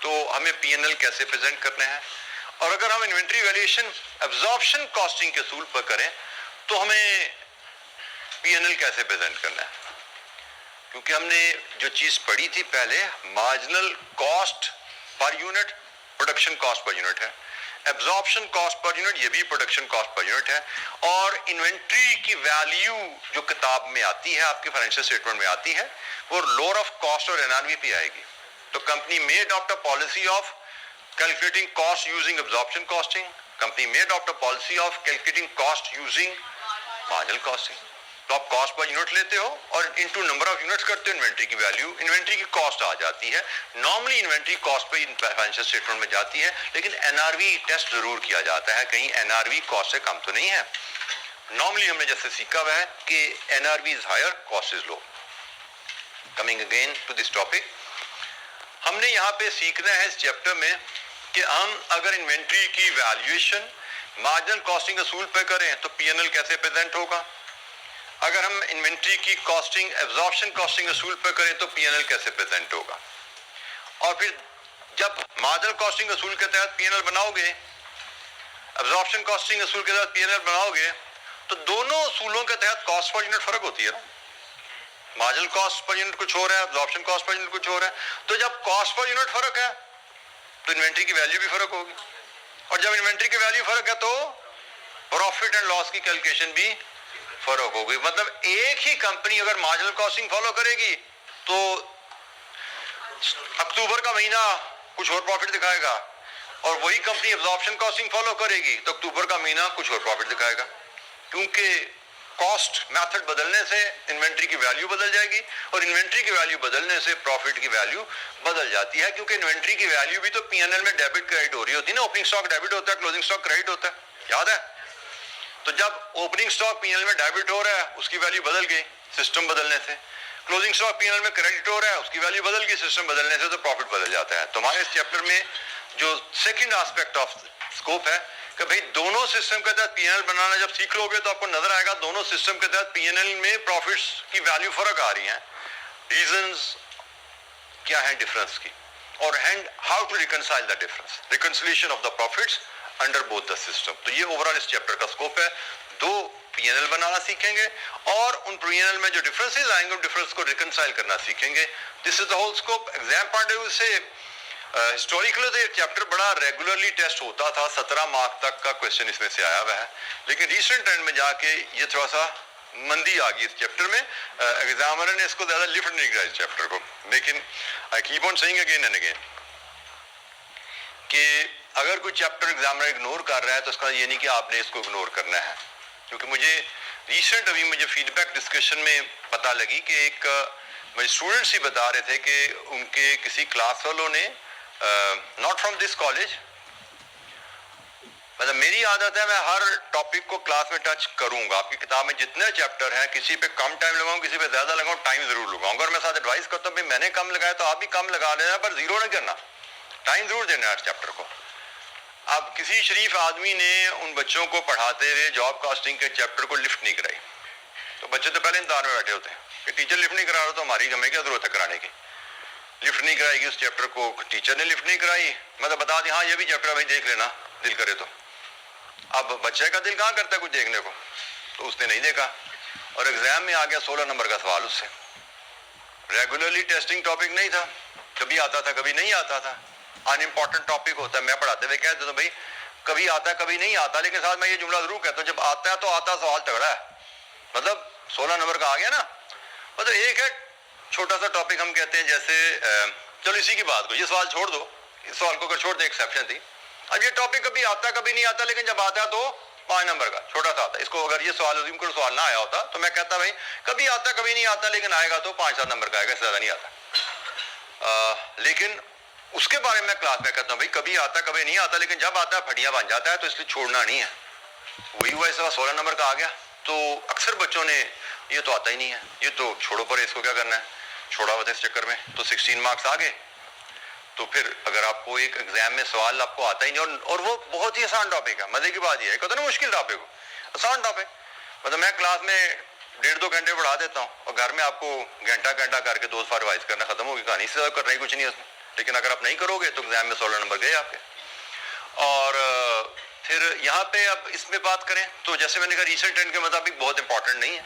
तो हमें पीएनएल कैसे प्रेजेंट करना है, और अगर हम इन्वेंट्री वैल्यूएशन एब्जॉर्प्शन कॉस्टिंग के असूल पर करें तो हमें पीएनएल कैसे प्रेजेंट करना है। क्योंकि हमने जो चीज पढ़ी थी पहले, marginal cost per unit production cost per unit है, एब्जॉर्प्शन कॉस्ट पर यूनिट ये भी प्रोडक्शन कॉस्ट पर यूनिट है, और इन्वेंट्री की वैल्यू जो किताब में आती है, आपके फाइनेंशियल स्टेटमेंट में आती है, वो लोअर ऑफ कॉस्ट और एनआरवी पे आएगी। तो कंपनी में adopt a policy of calculating cost using absorption costing, company में adopt a policy of calculating cost using marginal costing. तो आप कॉस्ट पर यूनिट लेते हो और इनटू नंबर ऑफ यूनिट्स करते हो, इन्वेंट्री की वैल्यू, इन्वेंट्री की कॉस्ट आ जाती है। नॉर्मली इन्वेंट्री कॉस्ट पे फाइनेंशियल स्टेटमेंट में जाती है, लेकिन एनआरवी टेस्ट जरूर किया जाता है, कहीं एनआरवी कॉस्ट से कम तो नहीं है। नॉर्मली हमने जैसे सीखा हुआ है कि NRV is higher, cost is low. Coming again to this topic, हमने यहाँ पे सीखना है इस चैप्टर में कि हम अगर इन्वेंट्री की वैल्यूएशन मार्जिनल कॉस्टिंग असूल पे करें तो पीएनएल कैसे प्रेजेंट होगा, अगर हम इन्वेंट्री की कॉस्टिंग एब्जॉर्प्शन कॉस्टिंग असूल पर करें तो पीएनएल कैसे प्रेजेंट होगा, और फिर जब मार्जिनल कॉस्टिंग असूल के तहत पीएनएल बनाओगे, एब्जॉर्प्शन कॉस्टिंग असूल के तहत पीएनएल बनाओगे, तो दोनों असूलों के तहत कॉस्ट पर यूनिट फर्क होती है ना। मार्जिनल कॉस्ट पर यूनिट कुछ हो रहा है, एब्जॉर्प्शन कॉस्ट पर यूनिट कुछ हो रहा है। तो जब कॉस्ट पर यूनिट फर्क है तो इन्वेंट्री की वैल्यू भी फर्क होगी, और जब इन्वेंट्री की वैल्यू फर्क है तो प्रॉफिट एंड लॉस की कैलकुलेशन भी फर्क होगी। मतलब एक ही कंपनी अगर मार्जिनल कॉस्टिंग फॉलो करेगी तो अक्टूबर का महीना कुछ और प्रॉफिट दिखाएगा, और वही कंपनी एब्जॉर्प्शन कॉस्टिंग फॉलो करेगी तो अक्टूबर का महीना कुछ और प्रॉफिट दिखाएगा। क्योंकि कॉस्ट मेथड बदलने से इन्वेंट्री की वैल्यू बदल जाएगी, और इन्वेंट्री की वैल्यू बदलने से प्रॉफिट की वैल्यू बदल जाती है। क्योंकि इन्वेंट्री की वैल्यू भी तो पीएनएल में डेबिट क्रेडिट हो रही होती है ना, ओपनिंग स्टॉक डेबिट होता है, क्लोजिंग स्टॉक क्रेडिट होता है, याद है। तो जब ओपनिंग स्टॉक पीएनएल में डेबिट हो रहा है उसकी वैल्यू बदल गई सिस्टम बदलने से, क्लोजिंग स्टॉक पीएनएल में क्रेडिट हो रहा है उसकी वैल्यू बदल गई सिस्टम बदलने से, तो प्रॉफिट बदल जाता है। तो हमारे इस चैप्टर में जो सेकंड एस्पेक्ट ऑफ स्कोप है कि भाई दोनों सिस्टम के तहत पीएनएल बनाना जब सीख लोगे तो आपको नजर आएगा दोनों सिस्टम के तहत पीएनएल में प्रॉफिट्स की वैल्यू फर्क आ रही है, रीजंस क्या है डिफरेंस की, और and how to reconcile the difference, reconciliation of the profits under both the system. तो ये ओवरऑल इस चैप्टर का स्कोप है। दो पीएनएल बनाना सीखेंगे और उन पीएनएल में जो डिफरेंसेस आएंगे उन डिफरेंस को रिकंसाइल करना सीखेंगे। This is the whole scope. Exam point of view से हिस्टोरिकली तो ये चैप्टर बड़ा रेगुलरली टेस्ट होता था, 17 मार्क तक का क्वेश्चन इसमें से आया हुआ है, लेकिन रिसेंट टाइम में जाके ये थोड़ा सा मंदी आ गई इस चैप्टर में। एग्जामिनर ने इसको ज्यादा लिफ्ट नहीं किया इस चैप्टर को, लेकिन I keep on saying again and again कि अगर कोई चैप्टर एग्जामिनर इग्नोर कर रहा है तो उसका ये नहीं कि आपने इसको इग्नोर करना है, क्योंकि मुझे फीडबैक डिस्कशन में पता लगी कि एक मुझे स्टूडेंट्स ही बता रहे थे कि उनके किसी क्लास वालों ने नॉट फ्रॉम दिस कॉलेज, मतलब मेरी आदत है मैं हर टॉपिक को क्लास में टच करूंगा, आपकी किताब में जितने चैप्टर हैं किसी पे कम टाइम लगाऊं किसी पे ज्यादा लगाऊं, टाइम जरूर लगाऊंगा। अगर मैं साथ एडवाइस करता हूं मैंने कम लगाया तो आप भी कम लगा लेना, पर जीरो नहीं करना, टाइम जरूर देना है चैप्टर को। अब किसी शरीफ आदमी ने उन बच्चों को पढ़ाते हुए जॉब कास्टिंग के चैप्टर को लिफ्ट नहीं कराई, तो बच्चे तो पहले इंतजार में बैठे होते हैं कि टीचर लिफ्ट नहीं करा रहा तो हमारी हमें क्या जरूरत है कराने की। लिफ्ट नहीं कराएगी उस चैप्टर को, टीचर ने लिफ्ट नहीं कराई, मतलब बता दी हाँ ये भी चैप्टर भाई देख लेना दिल करे तो। अब बच्चे का दिल कहाँ करता है कुछ देखने को, तो उसने नहीं देखा और एग्जाम में आ गया 16 नंबर का सवाल उससे। रेगुलरली टेस्टिंग टॉपिक नहीं था, कभी आता था कभी नहीं आता था, अनइम्पॉर्टेंट टॉपिक होता है। मैं पढ़ाते हुए कहते तो भाई कभी आता है कभी नहीं आता, लेकिन साथ मैं ये जुमला जरूर कहता हूँ जब आता है तो आता सवाल तगड़ा है, मतलब 16 नंबर का आ गया ना। मतलब एक है छोटा सा टॉपिक हम कहते हैं जैसे चलो इसी की बात को, ये सवाल छोड़ दो, इस सवाल को अगर छोड़ दे एक्सेप्शन थी। अब ये टॉपिक कभी आता कभी नहीं आता, लेकिन जब आता है तो 5 नंबर का छोटा सा आता है। इसको अगर ये सवाल ना आया होता तो मैं कहता भाई कभी आता कभी नहीं आता, लेकिन आएगा तो 5-7 नंबर का आएगा, इससे ज्यादा नहीं आता। लेकिन उसके बारे में क्लास में कहता हूँ भाई कभी आता कभी नहीं आता, लेकिन जब आता है फटिया बन जाता है, तो इसलिए छोड़ना नहीं है। वही हुआ इस 16 नंबर का आ गया, तो अक्सर बच्चों ने ये तो आता ही नहीं है, ये तो छोड़ो पर इसको क्या करना है, छोड़ा हुआ था इस चक्कर में, तो 16 मार्क्स आ गए। तो फिर अगर आपको एक एग्जाम में सवाल आपको आता ही नहीं और वो बहुत ही आसान टॉपिक है, मजे की बात यह है कहते ना मुश्किल टॉपिक हो, आसान टॉपिक, मतलब मैं क्लास में 1.5-2 घंटे पढ़ा देता हूँ और घर में आपको घंटा घंटा करके 2 दफा रिवाइज करना खत्म होगी कहानी, से करना ही कुछ नहीं है उसमें। लेकिन अगर आप नहीं करोगे तो एग्जाम में 16 नंबर गए आपके। और फिर यहाँ पे अब इसमें बात करें तो जैसे मैंने कहा रिसेंट ट्रेंड के मुताबिक बहुत इंपॉर्टेंट नहीं है,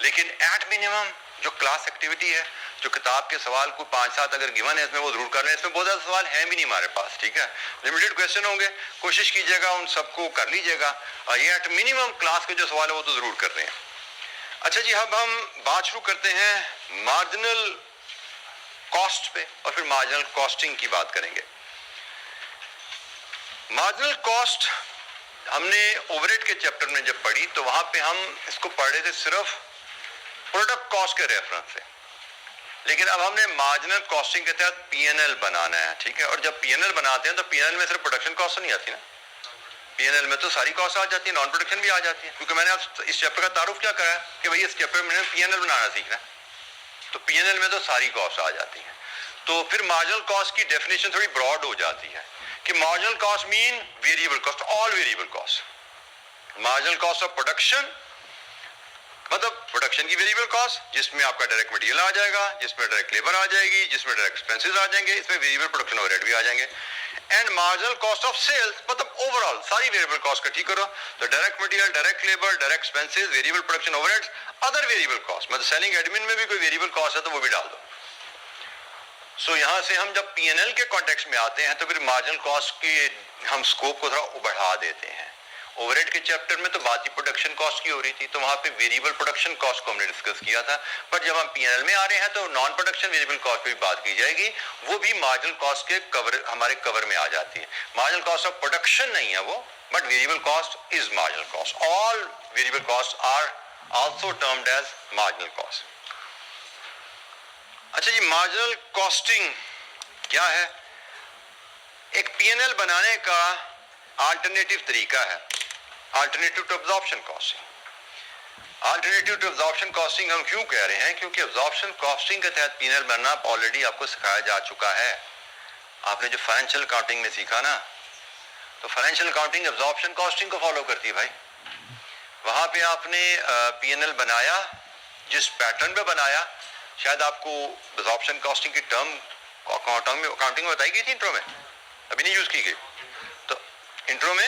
लेकिन एट मिनिमम जो क्लास एक्टिविटी है, जो किताब के सवाल को 5-7 अगर गिवन है इसमें वो जरूर कर लें। इसमें बहुत ज्यादा सवाल हैं भी नहीं हमारे पास, ठीक है, लिमिटेड क्वेश्चन होंगे, कोशिश कीजिएगा उन सबको कर लीजिएगा। और ये एट मिनिमम क्लास के जो सवाल है वो तो जरूर कर रहे हैं। अच्छा जी, अब हम बात शुरू करते हैं मार्जिनल कॉस्ट पे और फिर मार्जिनल कॉस्टिंग की बात करेंगे। मार्जिनल कॉस्ट हमने ओवरहेड के चैप्टर में जब पढ़ी तो वहां पे हम इसको पढ़ रहे थे सिर्फ प्रोडक्ट कॉस्ट के रेफरेंस से, लेकिन अब हमने मार्जिनल कॉस्टिंग के तहत पीएनएल बनाना है, ठीक है। और जब पीएनएल बनाते हैं तो पीएनएल में सिर्फ प्रोडक्शन कॉस्ट नहीं आती ना, पीएनएल में तो सारी कॉस्ट आ जाती है, नॉन प्रोडक्शन भी आ जाती है। क्योंकि मैंने आप इस चैप्टर का तारुफ क्या करा है कि भाई इस चैप्टर में पीएनएल बनाना सीखना है, तो पीएनएल में तो सारी कॉस्ट आ जाती है। तो फिर मार्जिनल कॉस्ट की डेफिनेशन थोड़ी ब्रॉड हो जाती है कि marginal cost mean variable cost, all variable cost. Marginal cost of production मतलब प्रोडक्शन की वेरिएबल कॉस्ट, जिसमें आपका डायरेक्ट मटेरियल आ जाएगा, जिसमें डायरेक्ट लेबर आ जाएगी, जिसमें डायरेक्ट एक्सपेंसेस आ जाएंगे, इसमें वेरिएबल प्रोडक्शन ओवरहेड भी आ जाएंगे। And marginal cost of sales मतलब ओवरऑल सारी वेरिएबल कॉस्ट इकट्ठी करो, तो direct material, direct labour, direct expenses, variable production overheads, other variable cost, मतलब सेलिंग एडमिन में भी कोई वेरिएबल कॉस्ट है तो वो भी डाल दो। सो यहां से हम जब पीएनएल के कॉन्टेक्स्ट में आते हैं तो फिर मार्जिनल कॉस्ट के हम स्कोप को थोड़ा बढ़ा देते हैं। ओवरहेड के चैप्टर में तो बात ही प्रोडक्शन कॉस्ट की हो रही थी, तो वहां पे वेरिएबल प्रोडक्शन कॉस्ट को हमने डिस्कस किया था, पर जब हम पीएनएल में आ रहे हैं तो नॉन प्रोडक्शन वेरिएबल कॉस्ट पे भी बात की जाएगी, वो भी मार्जिनल कॉस्ट के कवर हमारे कवर में आ जाती है। मार्जिनल कॉस्ट ऑफ प्रोडक्शन नहीं है वो, but variable cost is marginal cost. All variable cost are also termed as marginal cost. अच्छा जी, मार्जिनल कॉस्टिंग क्या है? एक पीएनएल बनाने का अल्टरनेटिव तरीका है, alternative to absorption costing. Alternative to absorption costing हम क्यों कह रहे हैं? क्योंकि एब्जॉर्प्शन कॉस्टिंग के तहत पीएनएल बनना ऑलरेडी आपको सिखाया जा चुका है। आपने जो फाइनेंशियल अकाउंटिंग में सीखा ना, तो फाइनेंशियल अकाउंटिंग एब्जॉर्प्शन कॉस्टिंग को फॉलो करती है भाई। वहां पे आपने पीएनएल बनाया, जिस पैटर्न पे बनाया, शायद आपको एब्जॉर्प्शन कॉस्टिंग की टर्म अकाउंटिंग में बताई गई थी, इंट्रो में अभी नहीं यूज की गई। तो इंट्रो में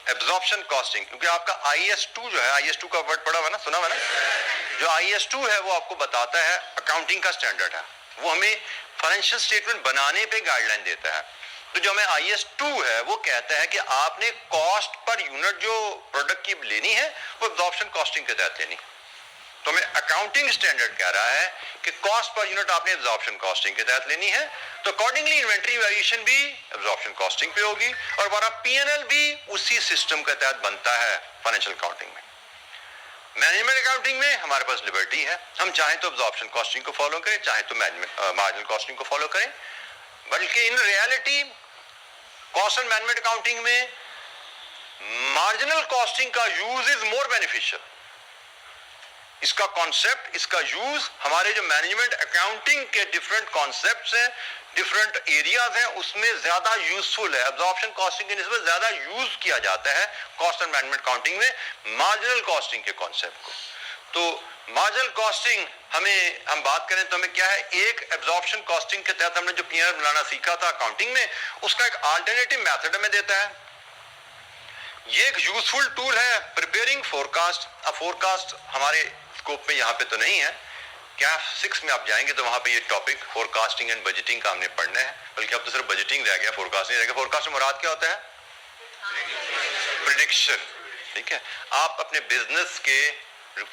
एब्जॉर्प्शन कॉस्टिंग, क्योंकि आपका IAS2 जो है, IAS2 का वर्ड पढ़ा हुआ ना, सुना हुआ ना, जो IAS2 है वो आपको बताता है अकाउंटिंग का स्टैंडर्ड है, वो हमें फाइनेंशियल स्टेटमेंट बनाने पे गाइडलाइन देता है। तो जो हमें IAS 2 है वो कहता है कि आपने कॉस्ट पर यूनिट जो प्रोडक्ट की लेनी है वो एब्जॉर्प्शन कॉस्टिंग के तहत लेनी। तो हमें अकाउंटिंग स्टैंडर्ड कह रहा है कि कॉस्ट पर यूनिट आपने एब्जॉर्प्शन कॉस्टिंग के तहत लेनी है, तो अकॉर्डिंगली इन्वेंटरी वेरिएशन भी एब्जॉर्प्शन कॉस्टिंग पे होगी और हमारा P&L भी उसी सिस्टम के तहत बनता है फाइनेंशियल अकाउंटिंग में। मैनेजमेंट अकाउंटिंग में हमारे पास लिबर्टी है, हम चाहें तो एब्जॉर्प्शन कॉस्टिंग को फॉलो करें, चाहे तो मार्जिनल कॉस्टिंग को फॉलो करें, बल्कि in reality cost and management accounting में मार्जिनल कॉस्टिंग का यूज इज मोर बेनिफिशियल। इसका कॉन्सेप्ट, इसका यूज हमारे जो मैनेजमेंट अकाउंटिंग के डिफरेंट कॉन्सेप्ट्स हैं, डिफरेंट एरियाज हैं, उसमें ज्यादा यूजफुल है। एब्जॉर्प्शन कॉस्टिंग के निस्बत ज्यादा यूज किया जाता है कॉस्ट एंड मैनेजमेंट अकाउंटिंग में मार्जिनल कॉस्टिंग के कॉन्सेप्ट को। तो मार्जिनल कॉस्टिंग हम बात करें तो हमें क्या है, एक एब्जॉर्प्शन कॉस्टिंग के तहत हमने जो P&L बनाना सीखा था अकाउंटिंग में, उसका एक अल्टरनेटिव मेथड हमें देता है। ये एक यूजफुल टूल है प्रिपेयरिंग फोरकास्ट। अब फोरकास्ट हमारे स्कोप में यहाँ पे तो नहीं है, CAF 6 में आप जाएंगे तो वहां पे ये टॉपिक फोरकास्टिंग एंड बजटिंग का हमने पढ़ना है, बल्कि अब तो सिर्फ बजटिंग रह गया, फोरकास्ट नहीं रह गया। फोरकास्ट में मुराद क्या होता है? प्रेडिक्शन। ठीक है, आप अपने बिजनेस के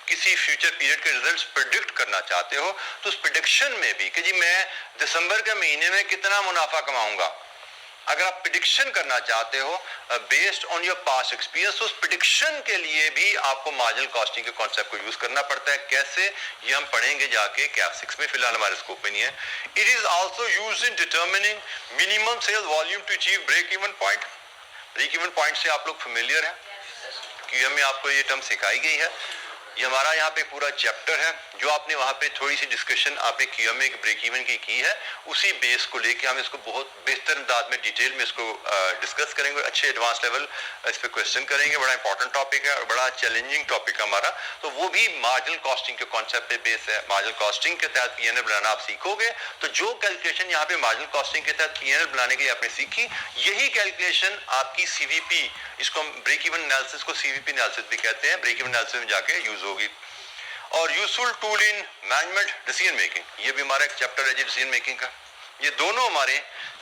किसी फ्यूचर पीरियड के रिजल्ट्स प्रिडिक्ट करना चाहते हो तो उस प्रिडिक्शन में भी कि जी मैं दिसंबर के महीने में कितना मुनाफा कमाऊंगा, अगर आप प्रिडिक्शन करना चाहते हो based on your past experience, तो उस प्रिडिक्शन के लिए भी आपको मार्जिनल कॉस्टिंग के कॉन्सेप्ट को यूज करना पड़ता है। कैसे, ये हम पढ़ेंगे जाके CAF 6 में, फिलहाल हमारे स्कोप में नहीं है। It is also used in determining minimum sales volume to achieve break even point. Break even point से आप लोग फेमिलियर हैं, QM में आपको ये टर्म सिखाई गई है। ये हमारा यहाँ पे पूरा चैप्टर है, जो आपने वहाँ पे थोड़ी सी डिस्कशन आपने QM के ब्रेक इवन की है, उसी बेस को लेके हम इसको बहुत बेहतर अंदाज में डिटेल में इसको डिस्कस करेंगे, अच्छे एडवांस लेवल इस पे क्वेश्चन करेंगे। बड़ा इंपॉर्टेंट टॉपिक है और बड़ा चैलेंजिंग टॉपिक है हमारा। तो वो भी मार्जिनल कॉस्टिंग के कॉन्सेप्ट पे बेस है। मार्जिनल कॉस्टिंग के तहत P&L बनाना आप सीखोगे तो जो कैलकुलेशन यहाँ पे मार्जिनल कॉस्टिंग के तहत P&L बनाने के लिए आपने सीखी, यही कैलकुलेशन आपकी CVP, इसको हम ब्रेक इवन एनालिसिस को CVP एनालिसिस भी कहते हैं, ब्रेक इवन एनालिसिस में जाके यूज होगी। और useful tool in management decision making, ये भी हमारा एक चैप्टर है जी डिसीजन मेकिंग का। ये दोनों हमारे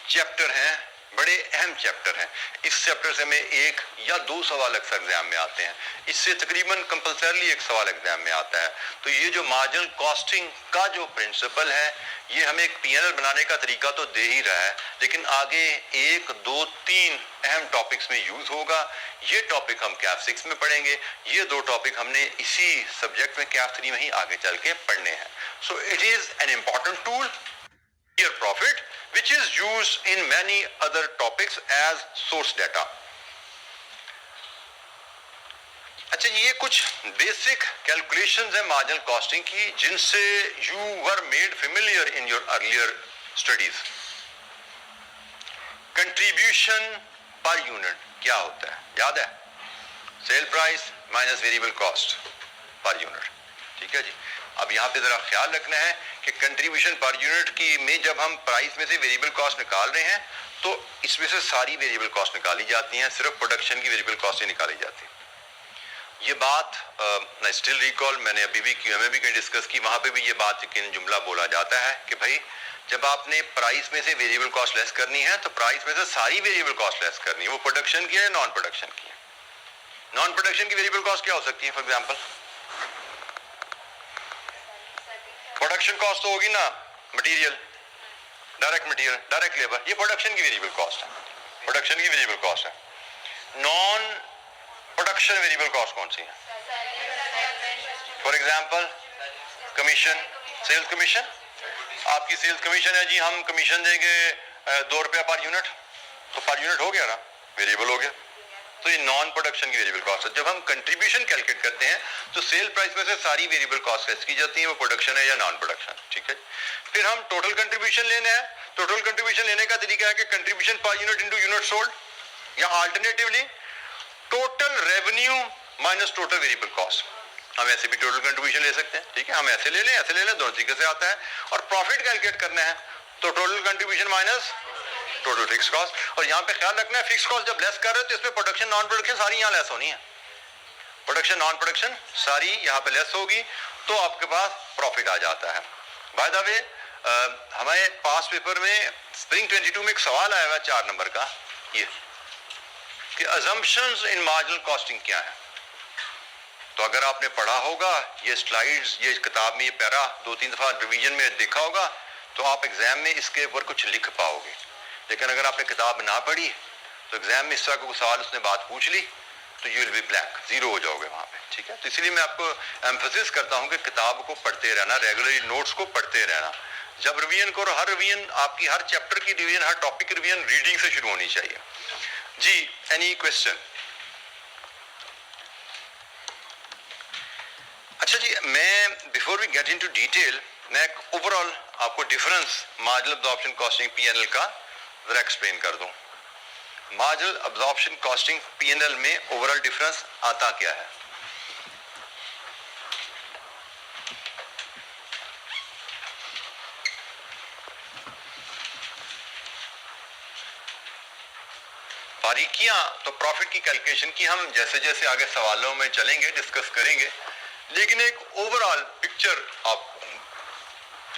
चैप्टर हैं, बड़े अहम चैप्टर हैं। इस चैप्टर से हमें 1 या 2 सवाल अक्सर एग्जाम में आते हैं, इससे तकरीबन कंपल्सरली 1 सवाल एग्जाम में आता है। तो ये जो मार्जिनल कॉस्टिंग का जो प्रिंसिपल है, ये हमें एक P&L बनाने का तरीका तो दे ही रहा है, लेकिन आगे 1, 2, 3 अहम टॉपिक्स में यूज होगा। ये टॉपिक हम CAF 6 में पढ़ेंगे, ये 2 टॉपिक हमने इसी सब्जेक्ट में CAF 3 में ही आगे चल के पढ़ने हैं। So it is an important tool your profit which is used in many other topics as source data। अच्छा, ये कुछ बेसिक कैलकुलेशंस है मार्जिनल कॉस्टिंग की, जिनसे you were made familiar in your earlier studies। Contribution per unit क्या होता है, याद है? Sale price minus variable cost per unit. ठीक है जी। अब यहाँ पे जरा ख्याल रखना है कि कंट्रीब्यूशन पर यूनिट की में जब हम प्राइस में से वेरिएबल कॉस्ट निकाल रहे हैं तो इसमें से सारी वेरिएबल कॉस्ट निकाली जाती हैं, सिर्फ प्रोडक्शन की वेरिएबल कॉस्ट ही निकाली जाती है। ये बात मैं स्टिल रिकॉल, मैंने अभी भी QM में भी कहीं डिस्कस की, वहां पे भी ये बात यकीन जुमला बोला जाता है कि भाई जब आपने प्राइस में से वेरिएबल कॉस्ट लेस करनी है तो प्राइस में से सारी वेरिएबल कॉस्ट लेस करनी है। वो प्रोडक्शन की है या नॉन प्रोडक्शन की है? नॉन प्रोडक्शन की वेरिएबल कॉस्ट क्या हो सकती है? फॉर एग्जाम्पल प्रोडक्शन कॉस्ट तो होगी ना, material, direct material, direct labour, ये प्रोडक्शन की वेरिएबल कॉस्ट है, प्रोडक्शन की वेरिएबल कॉस्ट है। नॉन प्रोडक्शन वेरिएबल कॉस्ट कौन सी है? For example commission, sales commission. आपकी सेल्स कमीशन है जी, हम कमीशन देंगे 2 रुपया पर यूनिट, तो पर यूनिट हो गया ना, वेरिएबल हो गया। तो ये नॉन प्रोडक्शन की वेरिएबल कॉस्ट है। जब हम कंट्रीब्यूशन कैलकुलेट करते हैं तो सेल प्राइस में से सारी वेरिएबल कॉस्ट लेस की जाती है, वो प्रोडक्शन है या नॉन प्रोडक्शन। ठीक है, फिर हम टोटल कंट्रीब्यूशन लेना है। टोटल कंट्रीब्यूशन लेने का तरीका है कि contribution per unit into unit sold, या alternatively total revenue minus total variable cost. हम ऐसे भी टोटल कंट्रीब्यूशन ले सकते हैं। ठीक है, हम ऐसे ले लें, ऐसे ले लें, दोनों तरीके से आता है। और प्रॉफिट कैलकुलेट करना है तो total contribution minus total fix cost. और यहाँ पे ख्याल रखना है, फिक्स कॉस्ट जब लेस कर रहे हो तो इसमें प्रोडक्शन नॉन प्रोडक्शन सारी यहाँ लेस होनी है। प्रोडक्शन नॉन प्रोडक्शन सारी यहाँ पे लेस होगी तो आपके पास प्रॉफिट आ जाता है। बाय द वे हमारे पास पेपर में स्प्रिंग 22 में एक सवाल आया हुआ 4 नंबर का, ये कि अजम्पशंस इन मार्जिनल कॉस्टिंग क्या है। तो अगर आपने पढ़ा होगा ये स्लाइड्स, ये किताब में ये पैरा 2-3 दफा रिवीजन में देखा होगा, तो आप एग्जाम में इसके ऊपर कुछ लिख पाओगे। लेकिन अगर आपने किताब ना पढ़ी तो एग्जाम में इस तरह का सवाल उसने बात पूछ ली तो you will be blank, zero हो जाओगे वहां पे, ठीक है। तो इसलिए मैं आपको एम्फेसिस करता हूं कि किताब को पढ़ते रहना, रेगुलरली नोट्स को पढ़ते रहना। जब रिवीजन करो, हर रिवीजन आपकी, हर चैप्टर की रिवीजन, हर टॉपिक की रिवीजन रीडिंग से शुरू होनी चाहिए। जी, एनी क्वेश्चन? अच्छा जी, मैं before we get into detail, मैं एक ओवरऑल आपको difference marginal absorption costing PNL का जरा एक्सप्लेन कर दूं। मार्जिनल अब्जॉर्प्शन कॉस्टिंग पीएनएल में ओवरऑल डिफरेंस आता क्या है? बारीकियां तो प्रॉफिट की कैलकुलेशन की हम जैसे जैसे आगे सवालों में चलेंगे डिस्कस करेंगे, लेकिन एक ओवरऑल पिक्चर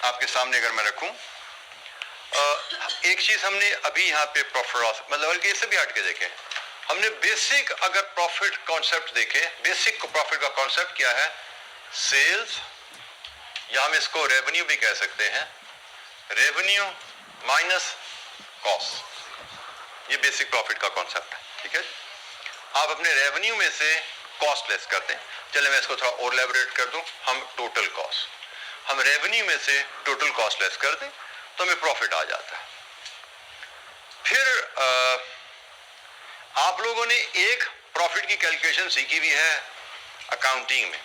आपके सामने अगर मैं रखूं, एक चीज हमने अभी यहाँ पे प्रॉफिट लॉस मतलब बल्कि इससे भी हट के देखें, हमने बेसिक अगर प्रॉफिट कॉन्सेप्ट देखे, बेसिक प्रॉफिट का कॉन्सेप्ट क्या है? सेल्स, या हम इसको रेवेन्यू भी कह सकते हैं, रेवेन्यू माइनस कॉस्ट, ये बेसिक प्रॉफिट का कॉन्सेप्ट है, ठीक है। आप अपने रेवेन्यू में से कॉस्ट लेस करते हैं। चले मैं इसको थोड़ा और एलैबोरेट कर दूं, हम टोटल कॉस्ट, हम रेवेन्यू में से टोटल कॉस्ट लेस कर दें तो हमें प्रॉफिट आ जाता है। फिर आप लोगों ने एक प्रॉफिट की कैलकुलेशन सीखी हुई है अकाउंटिंग में।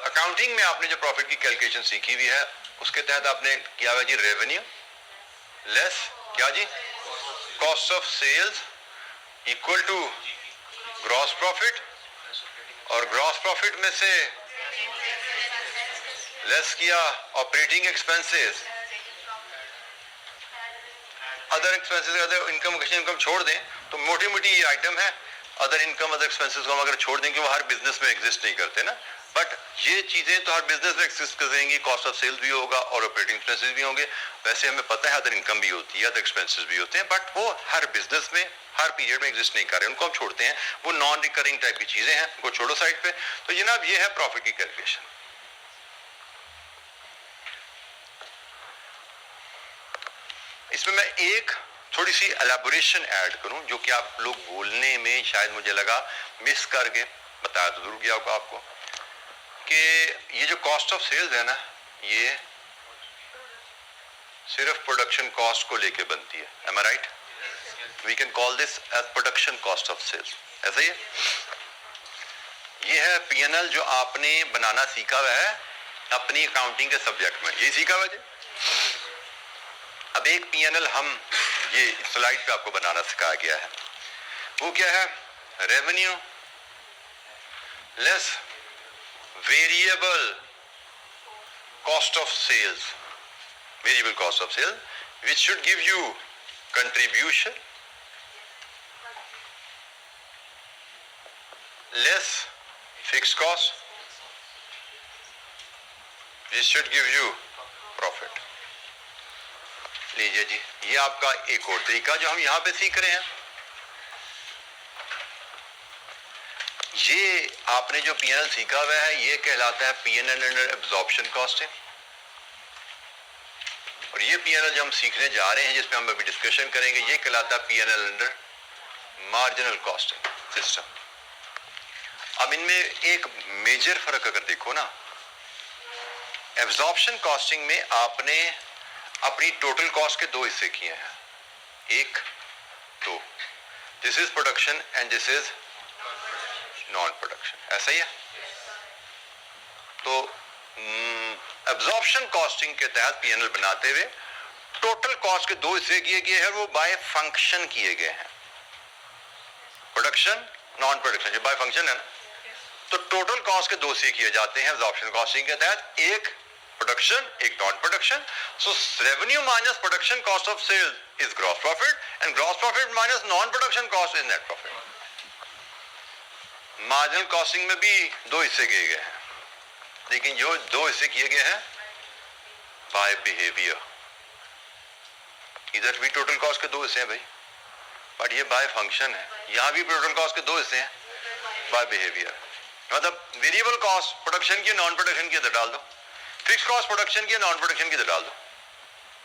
अकाउंटिंग में आपने जो प्रॉफिट की कैलकुलेशन सीखी हुई है उसके तहत आपने किया हुआ जी रेवेन्यू लेस क्या जी cost of sales equal to gross profit, और ग्रॉस प्रॉफिट में से लेस किया operating expenses, other expenses, other income छोड़ दें तो मोटी मोटी ये आइटम है। अदर इनकम अदर एक्सपेंसेस को हम अगर छोड़ दें कि वो हर बिजनेस में एग्जिस्ट नहीं करते ना, बट ये चीजें तो हर बिजनेस में एग्जिस्ट करेंगी। कॉस्ट ऑफ सेल्स भी होगा और ऑपरेटिंग एक्सपेंसेस भी होंगे। वैसे हमें पता है अदर इनकम भी होती है, अदर एक्सपेंसेस भी होते हैं, बट वो हर बिजनेस में हर पीरियड में एग्जिस्ट नहीं कर रहे, उनको हम छोड़ते हैं। वो नॉन रिकरिंग टाइप की चीजें हैं, उनको छोड़ो साइड पे। तो जनाब ये है प्रॉफिट की कैलकुलेशन। इसमें मैं एक थोड़ी सी एलैबोरेशन ऐड करूं जो कि आप लोग बोलने में शायद मुझे लगा मिस करके बताया तो जरूर किया होगा आपको, कि ये जो कॉस्ट ऑफ सेल्स है ना, ये सिर्फ प्रोडक्शन कॉस्ट को लेके बनती है। Am I right? We can call this as production cost of sales, ऐसा ही है। ये है पीएनएल जो आपने बनाना सीखा हुआ है अपनी अकाउंटिंग के सब्जेक्ट में, ये सीखा हुआ है। अब एक पीएनएल हम ये स्लाइड पे आपको बनाना सिखाया गया है, वो क्या है? Revenue less variable cost of sales, variable cost of sales which should give you contribution less fixed cost which should give you profit. लीजिए जी, ये आपका एक और तरीका जो हम यहां पे सीख रहे हैं। ये आपने जो पीएनएल सीखा हुआ है ये कहलाता है पीएनएल अंडर एब्जॉर्प्शन कॉस्टिंग, और ये पीएनएल जो हम सीखने जा रहे हैं जिसपे हम अभी डिस्कशन करेंगे ये कहलाता है PNL under marginal costing system. अब इनमें एक मेजर फर्क अगर देखो ना, एब्जॉर्प्शन कॉस्टिंग में आपने अपनी टोटल कॉस्ट के दो हिस्से किए हैं, एक तो this is production and this is non production, ऐसा ही है। तो एब्जॉर्प्शन कॉस्टिंग के तहत पीएनएल बनाते हुए टोटल कॉस्ट के दो हिस्से किए गए हैं, वो बाय फंक्शन किए गए हैं, प्रोडक्शन नॉन प्रोडक्शन। जो बाय फंक्शन है ना, तो टोटल कॉस्ट के दो हिस्से किए जाते हैं एब्जॉर्प्शन कॉस्टिंग के तहत, एक प्रोडक्शन एक non production. So revenue minus production cost of sales is gross profit and gross profit minus non production cost is net profit. Marginal costing में भी दो हिस्से किए गए हैं, लेकिन जो दो हिस्से किए गए हैं बाय बिहेवियर। इधर भी टोटल कॉस्ट के दो हिस्से हैं भाई, बट ये बाय फंक्शन है। यहाँ भी टोटल कॉस्ट के दो हिस्से हैं, बाय बिहेवियर। मतलब वेरिएबल कॉस्ट प्रोडक्शन की, नॉन प्रोडक्शन की इधर डाल दो, फिक्स कॉस्ट प्रोडक्शन की, नॉन प्रोडक्शन की इधर डाल दो,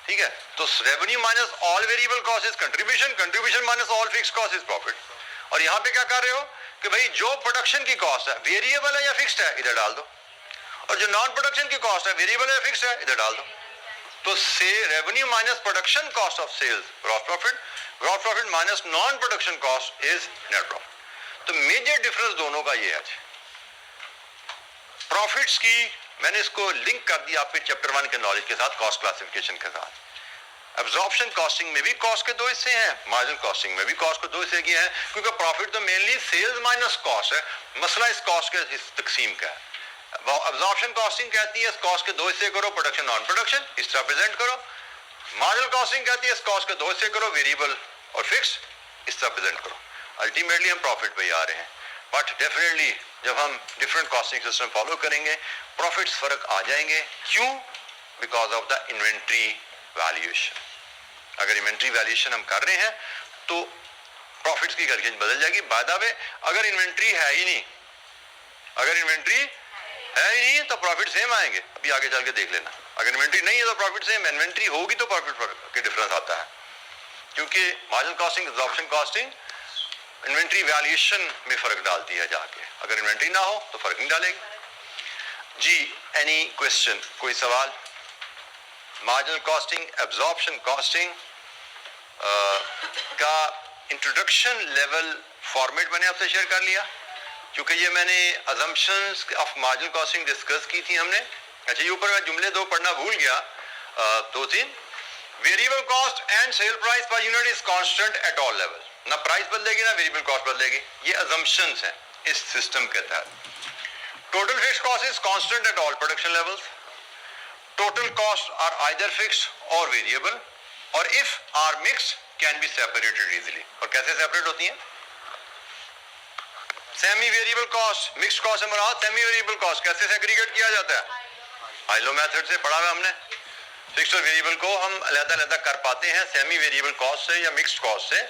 ठीक है। तो revenue minus all variable cost is contribution, contribution minus all fix cost is profit. और यहाँ पे क्या कर रहे हो कि भाई जो प्रोडक्शन की कॉस्ट है वेरिएबल है या फिक्स्ड है, इधर डाल दो, और जो नॉन प्रोडक्शन की कॉस्ट है वेरिएबल है या फिक्स्ड है, इधर डाल दो। तो से revenue minus production cost of sales gross profit, gross profit minus non production cost is net profit. तो मेजर डिफरेंस दोनों का ये है। प्रॉफिट्स की मैंने इसको लिंक कर दिया आपके चैप्टर 1 के नॉलेज के साथ, कॉस्ट क्लासिफिकेशन के साथ। एब्जॉर्प्शन कॉस्टिंग में भी कॉस्ट के दो हिस्से हैं, मार्जिनल कॉस्टिंग में भी कॉस्ट के दो हिस्से किए हैं, क्योंकि प्रॉफिट तो मेनली सेल्स माइनस कॉस्ट है। मसला इस कॉस्ट के तकसीम का है। एब्जॉर्प्शन कॉस्टिंग कहती है इस कॉस्ट के दो हिस्से करो, प्रोडक्शन नॉन प्रोडक्शन, इस तरह प्रेजेंट करो। मार्जिनल कॉस्टिंग कहती है इस कॉस्ट के दो हिस्से करो, वेरिएबल और फिक्स, इस तरह प्रेजेंट करो। अल्टीमेटली हम प्रॉफिट पे ही आ रहे हैं, बट डेफिनेटली जब हम डिफरेंट कॉस्टिंग सिस्टम फॉलो करेंगे प्रॉफिट्स फर्क आ जाएंगे। क्यों? Because of the inventory valuation. अगर इन्वेंट्री वैल्यूएशन हम कर रहे हैं तो प्रॉफिट्स की कैलकुलेशन बदल जाएगी। बाय द वे अगर इन्वेंट्री है ही नहीं, अगर इन्वेंट्री है ही नहीं तो प्रॉफिट सेम आएंगे। अभी आगे चल के देख लेना, अगर इन्वेंट्री नहीं है तो प्रॉफिट सेम, इन्वेंट्री होगी तो प्रॉफिट के डिफरेंस आता है, क्योंकि marginal costing, absorption costing inventory valuation में फर्क डालती है जाके। अगर इन्वेंट्री ना हो तो फर्क नहीं डालेगी। जी, एनी क्वेश्चन, कोई सवाल? मार्जिनल कॉस्टिंग, एब्जॉर्प्शन कॉस्टिंग का इंट्रोडक्शन लेवल फॉर्मेट मैंने आपसे शेयर कर लिया, क्योंकि ये मैंने assumptions of marginal costing discuss की थी हमने। अच्छा, ये ऊपर मैं जुमले दो पढ़ना भूल गया, दो तीन। Variable cost and sale price per unit is constant at all level. ना प्राइस बदलेगी ना वेरिएबल कॉस्ट बदलेगी, ये अजम्पशंस हैं इस सिस्टम के तहत। Total fix cost is constant at all production levels. Total cost are either fixed और वेरिएबल, और if are mixed can be separated easily. और कैसे सेपरेट होती हैं? Semi variable cost, mixed cost से मुराद सेमी वेरिएबल कॉस्ट कैसे segregate किया जाता है? हाइलो मेथड से पढ़ा हुआ हमने। फिक्स्ड और वेरिएबल को हम अलग-अलग कर पाते हैं सेमी वेरिएबल कॉस्ट से या मिक्स्ड कॉस्ट से,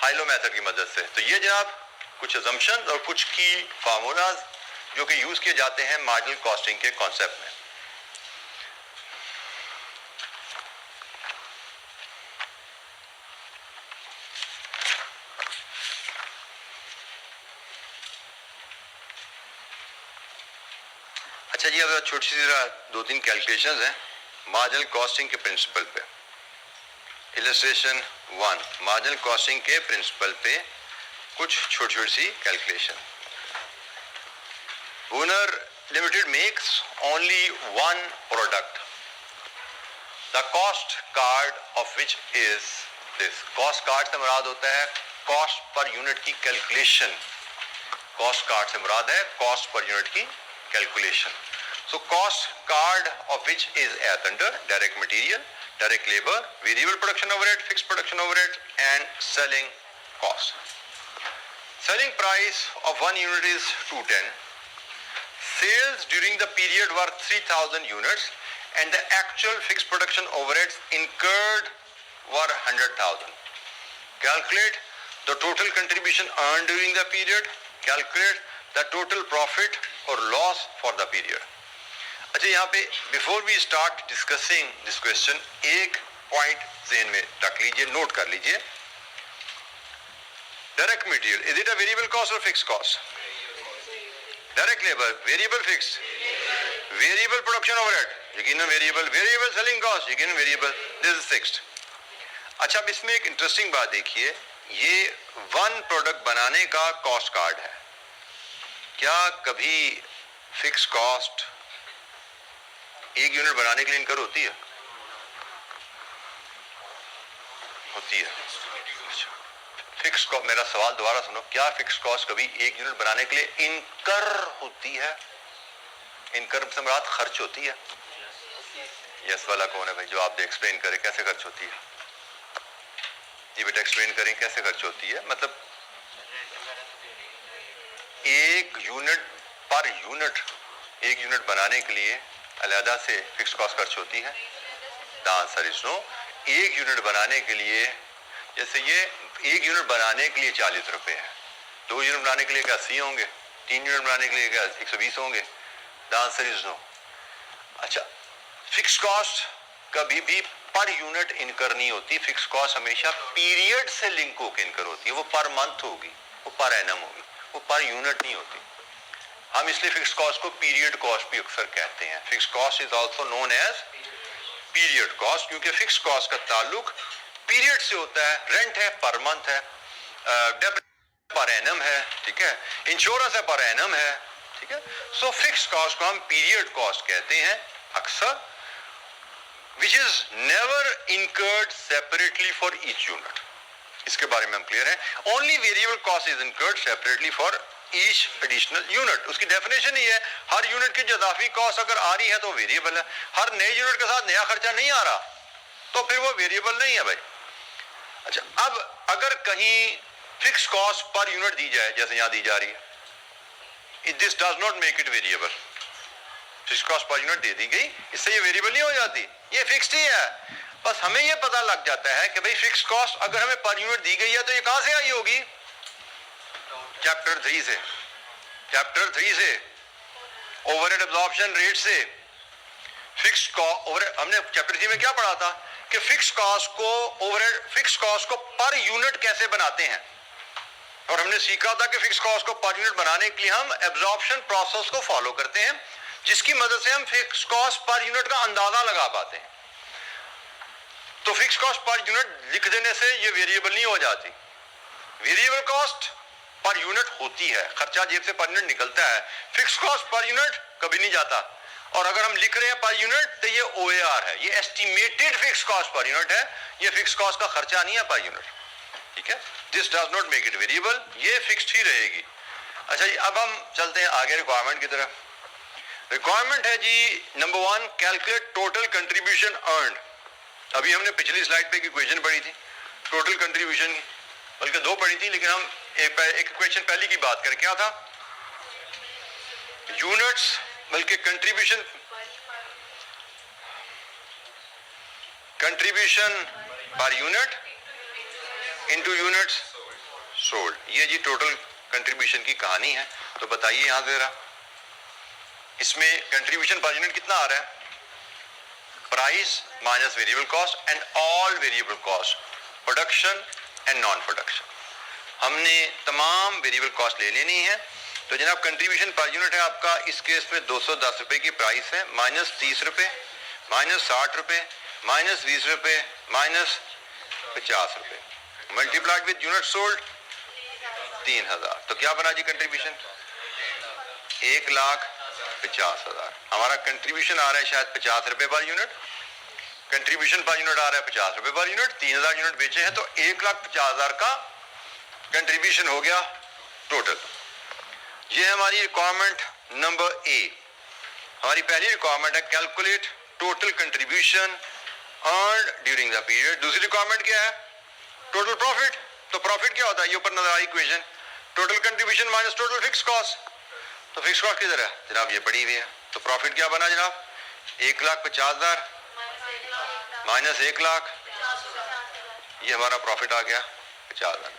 हाइलो मेथड की मदद से। तो ये जनाब कुछ अजम्पशन और कुछ की फार्मूलाज जो कि यूज किए जाते हैं मार्जिनल कॉस्टिंग के कॉन्सेप्ट में। अच्छा जी, अब छोटी सी दो तीन कैलकुलेशंस हैं मार्जिनल कॉस्टिंग के प्रिंसिपल पे। इलस्ट्रेशन 1, मार्जिनल कॉस्टिंग के प्रिंसिपल पे कुछ छोटी छोटी सी calculation. Brunner Limited makes only one product, the cost card of which is this. Cost card से मुराद होता है cost per unit की कैलकुलेशन। cost card से मुराद है cost per unit की calculation. So cost card of which is as under direct material, direct labor, variable production overhead, fixed production overhead, and selling cost. Selling price of one unit is 210. Sales during the period were 3000 units and the actual fixed production overheads incurred were 100,000. Calculate the total contribution earned during the period. Calculate the total profit or loss for the period. अच्छा, यहाँ पे before we start discussing this question एक point ज़हन में रख लीजिए, note कर लीजिए। Direct material, is it a variable cost और fix cost? Direct labour, variable fix, variable production overhead, यकीनन वेरिएबल, वेरिएबल सेलिंग कॉस्ट, यकीनन वेरिएबल, दिस इज फिक्स्ड। अच्छा, अब इसमें एक इंटरेस्टिंग बात देखिए, ये वन प्रोडक्ट बनाने का कॉस्ट कार्ड है। क्या कभी फिक्स कॉस्ट एक यूनिट बनाने के लिए इनकर होती है? होती है। फिक्स कॉस्ट, मेरा सवाल दोबारा सुनो, क्या फिक्स कॉस्ट कभी एक यूनिट बनाने के लिए इनकर होती है? इनकर से मुराद खर्च होती है? यस वाला कौन है भाई? जो आप एक्सप्लेन करें कैसे खर्च होती है। जी बेटा एक्सप्लेन करें कैसे खर्च होती है। मतलब एक यूनिट पर यूनिट, एक यूनिट बनाने के लिए अलहदा से फिक्स कॉस्ट खर्च होती है? The answer is no. एक यूनिट बनाने के लिए, जैसे ये एक यूनिट बनाने के लिए 40 रुपए है, 2 यूनिट बनाने के लिए क्या 80 होंगे, 3 यूनिट बनाने के लिए क्या 120 होंगे? The answer is no. अच्छा, फिक्स कॉस्ट कभी भी पर यूनिट इनकर नहीं होती, फिक्स कॉस्ट हमेशा पीरियड से लिंक होकर इनकर होती है। वो पर मंथ होगी, वो पर एनम होगी, वो पर यूनिट नहीं होती। हम इसलिए फिक्स कॉस्ट को पीरियड कॉस्ट भी अक्सर कहते हैं। Fix cost is also known as period cost, क्योंकि फिक्स कॉस्ट का ताल्लुक पीरियड से होता है। रेंट है पर मंथ है, पर एनम है, ठीक है, इंश्योरेंस है पर एनम है, ठीक है। सो फिक्स कॉस्ट को हम पीरियड कॉस्ट कहते हैं अक्सर, which is never incurred separately for each unit। इसके बारे में हम क्लियर हैं। only variable cost is incurred separately for each additional unit। उसकी डेफिनेशन ही है, हर यूनिट की जो इजाफी कॉस्ट अगर आ रही है तो वेरिएबल है, हर नए यूनिट के साथ नया खर्चा नहीं आ रहा तो फिर वो वेरिएबल नहीं है भाई। अच्छा, अब अगर कहीं फिक्स कॉस्ट पर यूनिट दी जाए जैसे यहां दी जा रही है, this does not make it variable. Fix cost per unit दे दी गई, इससे ये वेरिएबल नहीं हो जाती, ये फिक्स्ड ही है। बस हमें ये पता लग जाता है कि भाई फिक्स कॉस्ट अगर हमें पर यूनिट दी गई है तो ये कहां से आई होगी? चैप्टर 3 से, चैप्टर 3 से, ओवरहेड एब्जॉर्प्शन रेट से। फिक्स कॉस्ट हमने चैप्टर 3 में क्या पढ़ा था कि फिक्स कॉस्ट को ओवरहेड, फिक्स कॉस्ट को पर यूनिट कैसे बनाते हैं, और हमने सीखा था कि फिक्स कॉस्ट को पर यूनिट बनाने के लिए हम एब्जॉर्प्शन प्रोसेस को फॉलो करते हैं, जिसकी मदद से हम फिक्स कॉस्ट पर यूनिट का अंदाजा लगा पाते हैं। तो फिक्स कॉस्ट पर यूनिट लिख देने से ये वेरिएबल नहीं हो जाती। वेरिएबल कॉस्ट पर यूनिट होती है, खर्चा जेब से पर यूनिट निकलता है, फिक्स कॉस्ट पर यूनिट कभी नहीं जाता। और अगर हम लिख रहे हैं पर यूनिट तो ये OAR है, ये estimated fix cost per unit है, ये फिक्स कॉस्ट का खर्चा नहीं है पर यूनिट, ठीक है। This does not make it variable, ये फिक्स्ड ही रहेगी। अच्छा जी, अब हम चलते हैं आगे रिक्वायरमेंट की तरफ। रिक्वायरमेंट है जी number 1, calculate total contribution earned. अभी हमने पिछली स्लाइड पे की क्वेश्चन पढ़ी थी टोटल कंट्रीब्यूशन की, बल्कि 2 पढ़ी थी, लेकिन हम एक क्वेश्चन पहले की बात करें। क्या था? यूनिट्स, बल्कि contribution per unit into units sold. ये जी टोटल कंट्रीब्यूशन की कहानी है। तो बताइए यहां जरा, इसमें कंट्रीब्यूशन पर यूनिट कितना आ रहा है? Price minus variable cost and all variable cost, production and non production. हमने तमाम वेरिएबल कॉस्ट ले लेनी है। तो जनाब कंट्रीब्यूशन पर यूनिट है आपका, इस केस में 210 रुपए की प्राइस है, माइनस 30 रुपए, माइनस 60 रुपए, माइनस 20 रुपए, माइनस 50 रुपए, मल्टीप्लाइड विद यूनिट सोल्ड 3000। तो क्या बना जी कंट्रीब्यूशन? 1,50,000। हमारा कंट्रीब्यूशन आ रहा है शायद 50 रुपए per unit, contribution per unit आ रहा है 50 रुपए पर यूनिट, 3000 यूनिट बेचे हैं तो 1,50,000 का कंट्रीब्यूशन हो गया टोटल। ये है हमारी रिक्वायरमेंट नंबर A। हमारी पहली रिक्वायरमेंट है calculate total contribution earned during the period. दूसरी रिक्वायरमेंट क्या है? Total profit. तो प्रॉफिट क्या होता है? ये ऊपर नजर आई equation, total contribution minus total fix cost. तो फिक्स कॉस्ट किधर है जनाब? ये पड़ी हुई है। तो प्रॉफिट क्या बना जनाब? 1,50,000 माइनस 1,00,000, ये हमारा प्रॉफिट आ गया 50,000।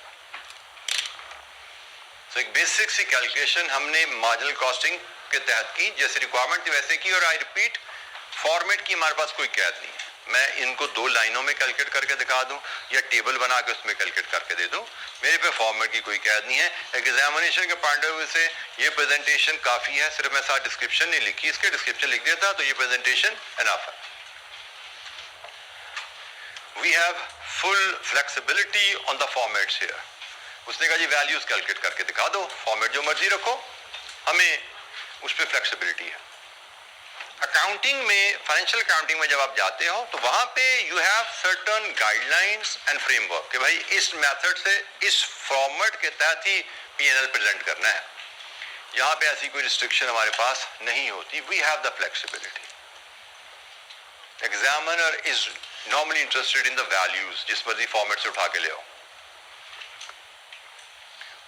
तो एक बेसिक सी कैलकुलेशन हमने मार्जिनल कॉस्टिंग के तहत की, जैसे रिक्वायरमेंट थी वैसे की। और आई रिपीट, फॉर्मेट की हमारे पास कोई कैद नहीं है। मैं इनको 2 लाइनों में कैलकुलेट करके दिखा दूं या टेबल बना के उसमें कैलकुलेट करके दे दूं, मेरे पे फॉर्मेट की कोई कैद नहीं है। एग्जामिनेशन के पॉइंट ऑफ व्यू से ये प्रेजेंटेशन काफी है, सिर्फ मैं साथ डिस्क्रिप्शन नहीं लिखी, इसके डिस्क्रिप्शन लिख देता तो ये प्रेजेंटेशन एनफ है। We have full flexibility on the formats here. उसने कहा जी वैल्यूज कैलकुलेट करके दिखा दो, फॉर्मेट जो मर्जी रखो, हमें उस पर फ्लेक्सिबिलिटी है। अकाउंटिंग में, फाइनेंशियल अकाउंटिंग में जब आप जाते हो तो वहां पे you have certain guidelines and framework कि भाई इस मेथड से, इस फॉर्मेट के तहत ही P&L प्रेजेंट करना है। यहां पे ऐसी कोई रिस्ट्रिक्शन हमारे पास नहीं होती। We have the flexibility. Examiner is normally interested in the values, जिस मर्जी फॉर्मेट से उठा के ले आओ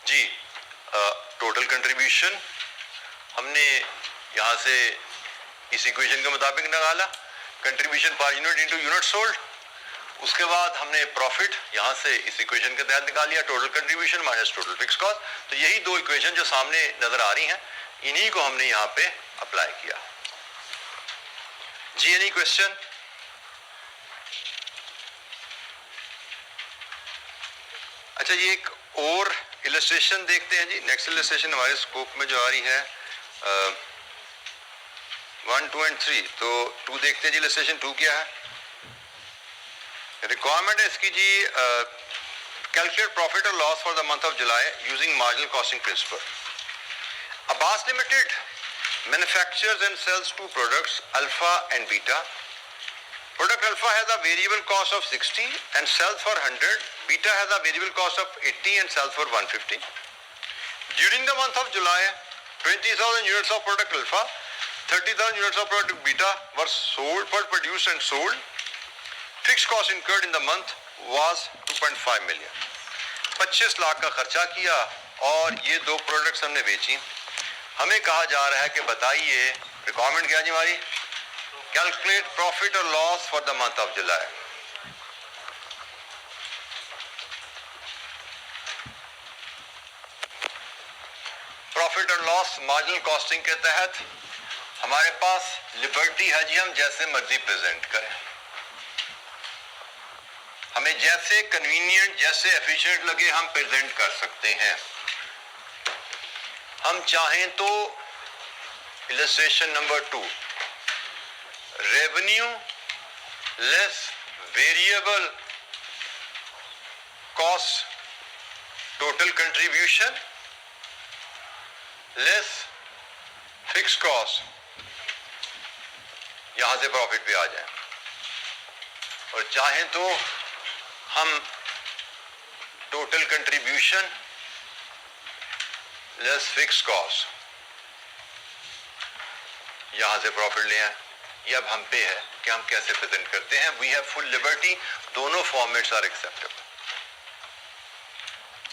जी। टोटल कंट्रीब्यूशन हमने यहां से इस इक्वेशन के मुताबिक निकाला, contribution per unit into unit sold. उसके बाद हमने प्रॉफिट यहां से इस इक्वेशन के तहत निकाल लिया, total contribution minus total fix cost. तो यही दो इक्वेशन जो सामने नजर आ रही हैं, इन्हीं को हमने यहां पे अप्लाई किया। जी एनी क्वेश्चन? अच्छा जी, एक और इलस्ट्रेशन देखते हैं जी। नेक्स्ट इलस्ट्रेशन हमारे स्कोप में जो आ रही है 1, 2 एंड 3। तो 2 देखते हैं जी। इलस्ट्रेशन 2 क्या है? रिक्वायरमेंट है इसकी जी, कैलकुलेट प्रॉफिट और loss for the month of July using marginal costing principle. Abbas limited manufactures and sells 2 products, alpha and beta. Product alpha has a variable cost of 60 and sells for 100. Beta has a variable cost of 80 and sells for 150. During the month of July, 20,000 units of product alpha, 30,000 units of product beta were produced and sold. Fixed cost incurred in the month was 2.5 million. 25 lakh का खर्चा किया और ये 2 products हमने बेची। हमें कहा जा रहा है कि बताइए रिक्वायरमेंट क्या है जी हमारी? कैलकुलेट प्रॉफिट और loss for the month of July. Profit और लॉस मार्जिनल कॉस्टिंग के तहत हमारे पास लिबर्टी है जी, हम जैसे मर्जी प्रेजेंट करें, हमें जैसे कन्वीनियंट, जैसे एफिशिएंट लगे हम प्रेजेंट कर सकते हैं। हम चाहें तो illustration number 2, revenue less variable cost total contribution less fix cost, यहां से प्रॉफिट पे आ जाए। और चाहें तो हम total contribution less fix cost, यहां से प्रॉफिट ले आए। ये अब हम पे है कि हम कैसे प्रेजेंट करते हैं। वी हैव फुल लिबर्टी, दोनों फॉर्मेट्स आर एक्सेप्टेबल।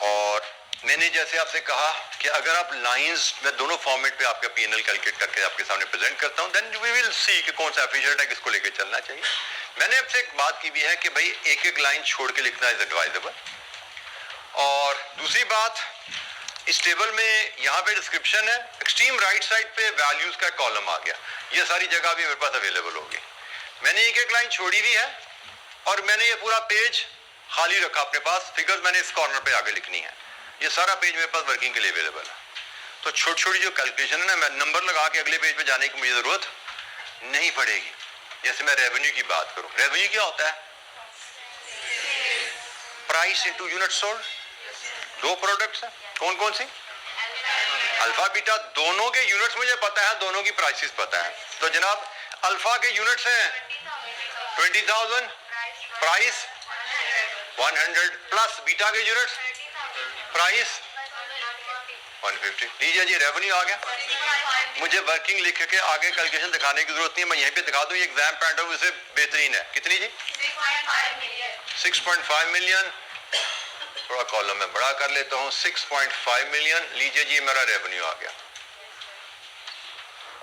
और मैंने जैसे आपसे कहा कि अगर आप लाइंस में दोनों फॉर्मेट पे आपका पीएनएल कैलकुलेट करके आपके सामने प्रेजेंट करता हूं, देन वी विल सी कि कौन सा एफिशिएंट है, किसको लेके चलना चाहिए। मैंने आपसे एक बात की भी है कि भाई एक एक लाइन छोड़ के लिखना इज एडवाइजेबल। और दूसरी बात, इस टेबल में यहाँ पे डिस्क्रिप्शन है, एक्सट्रीम राइट साइड पे वैल्यूज का कॉलम आ गया, ये सारी जगह भी मेरे पास अवेलेबल होगी। मैंने एक एक लाइन छोड़ी हुई है और मैंने ये पूरा पेज खाली रखा अपने पास, फिगर्स मैंने इस कॉर्नर पे आगे लिखनी है। ये सारा पेज मेरे पास वर्किंग के लिए अवेलेबल है। तो छोटी छोटी जो कैलकुलेशन है ना, मैं नंबर लगा के अगले पेज पे जाने की मुझे जरूरत नहीं पड़ेगी। जैसे मैं रेवेन्यू की बात करूं, रेवेन्यू क्या होता है? Price into unit sold. 2 products हैं, कौन कौन सी? अल्फा बीटा, दोनों के यूनिट्स मुझे पता है, दोनों की प्राइसेस पता है। तो जनाब अल्फा के यूनिट्स हैं 20,000, प्राइस 100, प्लस बीटा के यूनिट्स प्राइस 150। लीजिए जी, रेवेन्यू आ गया। मुझे वर्किंग लिख के आगे कैलकुलेशन दिखाने की जरूरत नहीं है, मैं यहीं पे दिखा दूं। ये एग्जाम पॉइंट ऑफ व्यू से बेहतरीन है। कितनी जी? 6.5 मिलियन। थोड़ा कॉलम में बड़ा कर लेता हूं, 6.5 मिलियन। लीजिए जी, मेरा रेवेन्यू आ गया।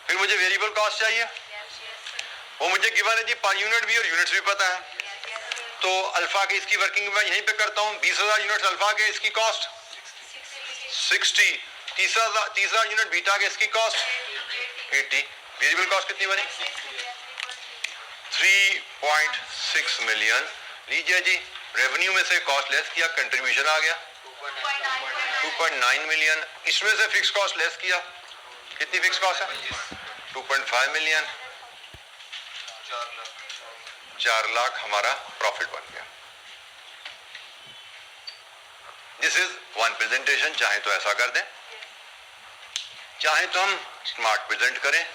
फिर मुझे वेरिएबल कॉस्ट चाहिए, वो मुझे गिवन है जी, पर यूनिट भी और यूनिट्स भी पता है। तो अल्फा की इसकी वर्किंग मैं यहीं पे करता हूं। 20,000 यूनिट्स अल्फा के, इसकी कॉस्ट 60। तीसरा यूनिट बीटा के, इसकी कॉस्ट 80। वेरिएबल कॉस्ट कितनी बनी? 3.6 मिलियन। लीजिए जी, रेवेन्यू में से कॉस्ट लेस किया, कंट्रीब्यूशन आ गया 2.9 मिलियन। इसमें से फिक्स कॉस्ट लेस किया, कितनी फिक्स कॉस्ट है? 2.5 मिलियन। 4 लाख हमारा प्रॉफिट बन गया। This is one presentation. चाहे तो ऐसा कर दें, चाहे तो हम स्मार्ट प्रेजेंट करें,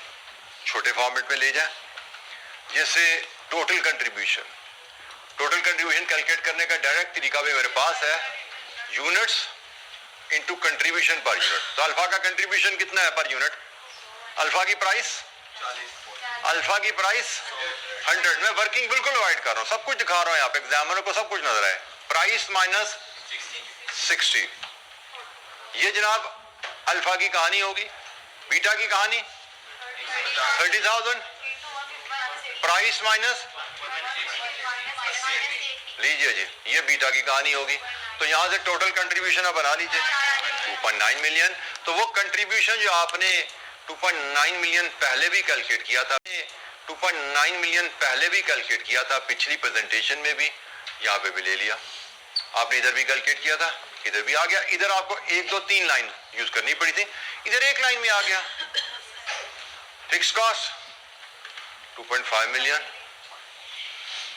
छोटे फॉर्मेट में ले जाएं। जैसे टोटल कंट्रीब्यूशन कैलकुलेट करने का डायरेक्ट तरीका भी मेरे पास है, units into contribution per unit. तो अल्फा का कंट्रीब्यूशन कितना है पर यूनिट? अल्फा की प्राइस 100। मैं वर्किंग बिल्कुल अवॉइड कर रहा हूं, सब कुछ दिखा रहा हूं यहाँ पे, एग्जामिनर को सब कुछ नजर आए। Price minus 60। ये जनाब अल्फा की कहानी होगी। बीटा की कहानी 30,000 प्राइस माइनस, लीजिए जी, ये बीटा की कहानी होगी। तो यहाँ से टोटल कंट्रीब्यूशन आप बना लीजिए 2.9 मिलियन। तो वो कंट्रीब्यूशन जो आपने 2.9 मिलियन पहले भी कैलकुलेट किया था, 2.9 मिलियन पहले भी कैलकुलेट किया था पिछली प्रेजेंटेशन में भी, यहाँ पे भी ले लिया आपने। इधर भी कैलकुलेट किया था, इधर भी आ गया। इधर आपको 1 2 3 लाइन यूज करनी पड़ी थी, इधर एक लाइन में आ गया। Fix cost 2.5 million,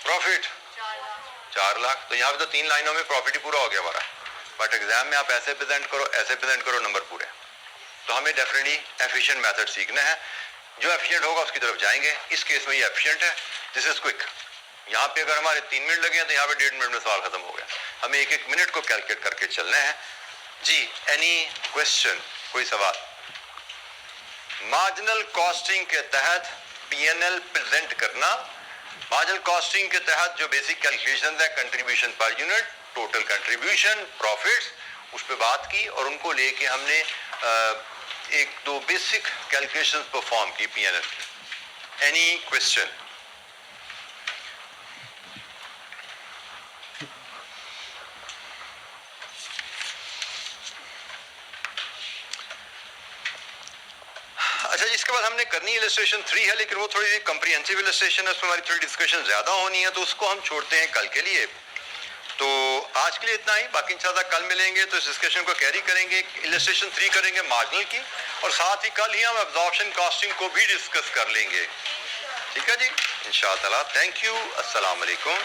profit 4 lakh. तो यहाँ पे तो 3 लाइनों में प्रॉफिट ही पूरा हो गया हमारा। बट एग्जाम में आप ऐसे प्रेजेंट करो, ऐसे प्रेजेंट करो, नंबर पूरे। तो हमें डेफिनेटली एफिशिएंट मेथड सीखना है। जो एफिशिएंट होगा उसकी तरफ जाएंगे। इस केस में ये एफिशिएंट है, दिस इज क्विक। यहाँ पे अगर हमारे 3 मिनट लगे हैं तो यहाँ पे 1.5 मिनट में सवाल खत्म हो गया। हमें 1 मिनट को कैलकुलेट करके चलना है जी। एनी क्वेश्चन, कोई सवाल? मार्जिनल कॉस्टिंग के तहत पीएनएल प्रेजेंट करना। मार्जिनल कॉस्टिंग के तहत जो बेसिक कैलकुलेशन है, contribution per unit, total contribution, profits, उस पर बात की और उनको लेके हमने 1-2 बेसिक कैलकुलेशन परफॉर्म की पीएनएल की। Any question? अच्छा जी, इसके बाद हमने करनी इलस्ट्रेशन 3 है, लेकिन वो थोड़ी सी कम्प्रिहेंसिव इलस्ट्रेशन है, उसमें हमारी थोड़ी डिस्कशन ज्यादा होनी है, तो उसको हम छोड़ते हैं कल के लिए। तो आज के लिए इतना ही, बाकी इंशाल्लाह कल मिलेंगे तो इस डिस्कशन को कैरी करेंगे। इलस्ट्रेशन 3 करेंगे मार्जिनल की, और साथ ही कल ही हम एब्जॉर्प्शन कॉस्टिंग को भी डिस्कस कर लेंगे। ठीक है जी, इंशाअल्लाह। थैंक यू, अस्सलाम वालेकुम।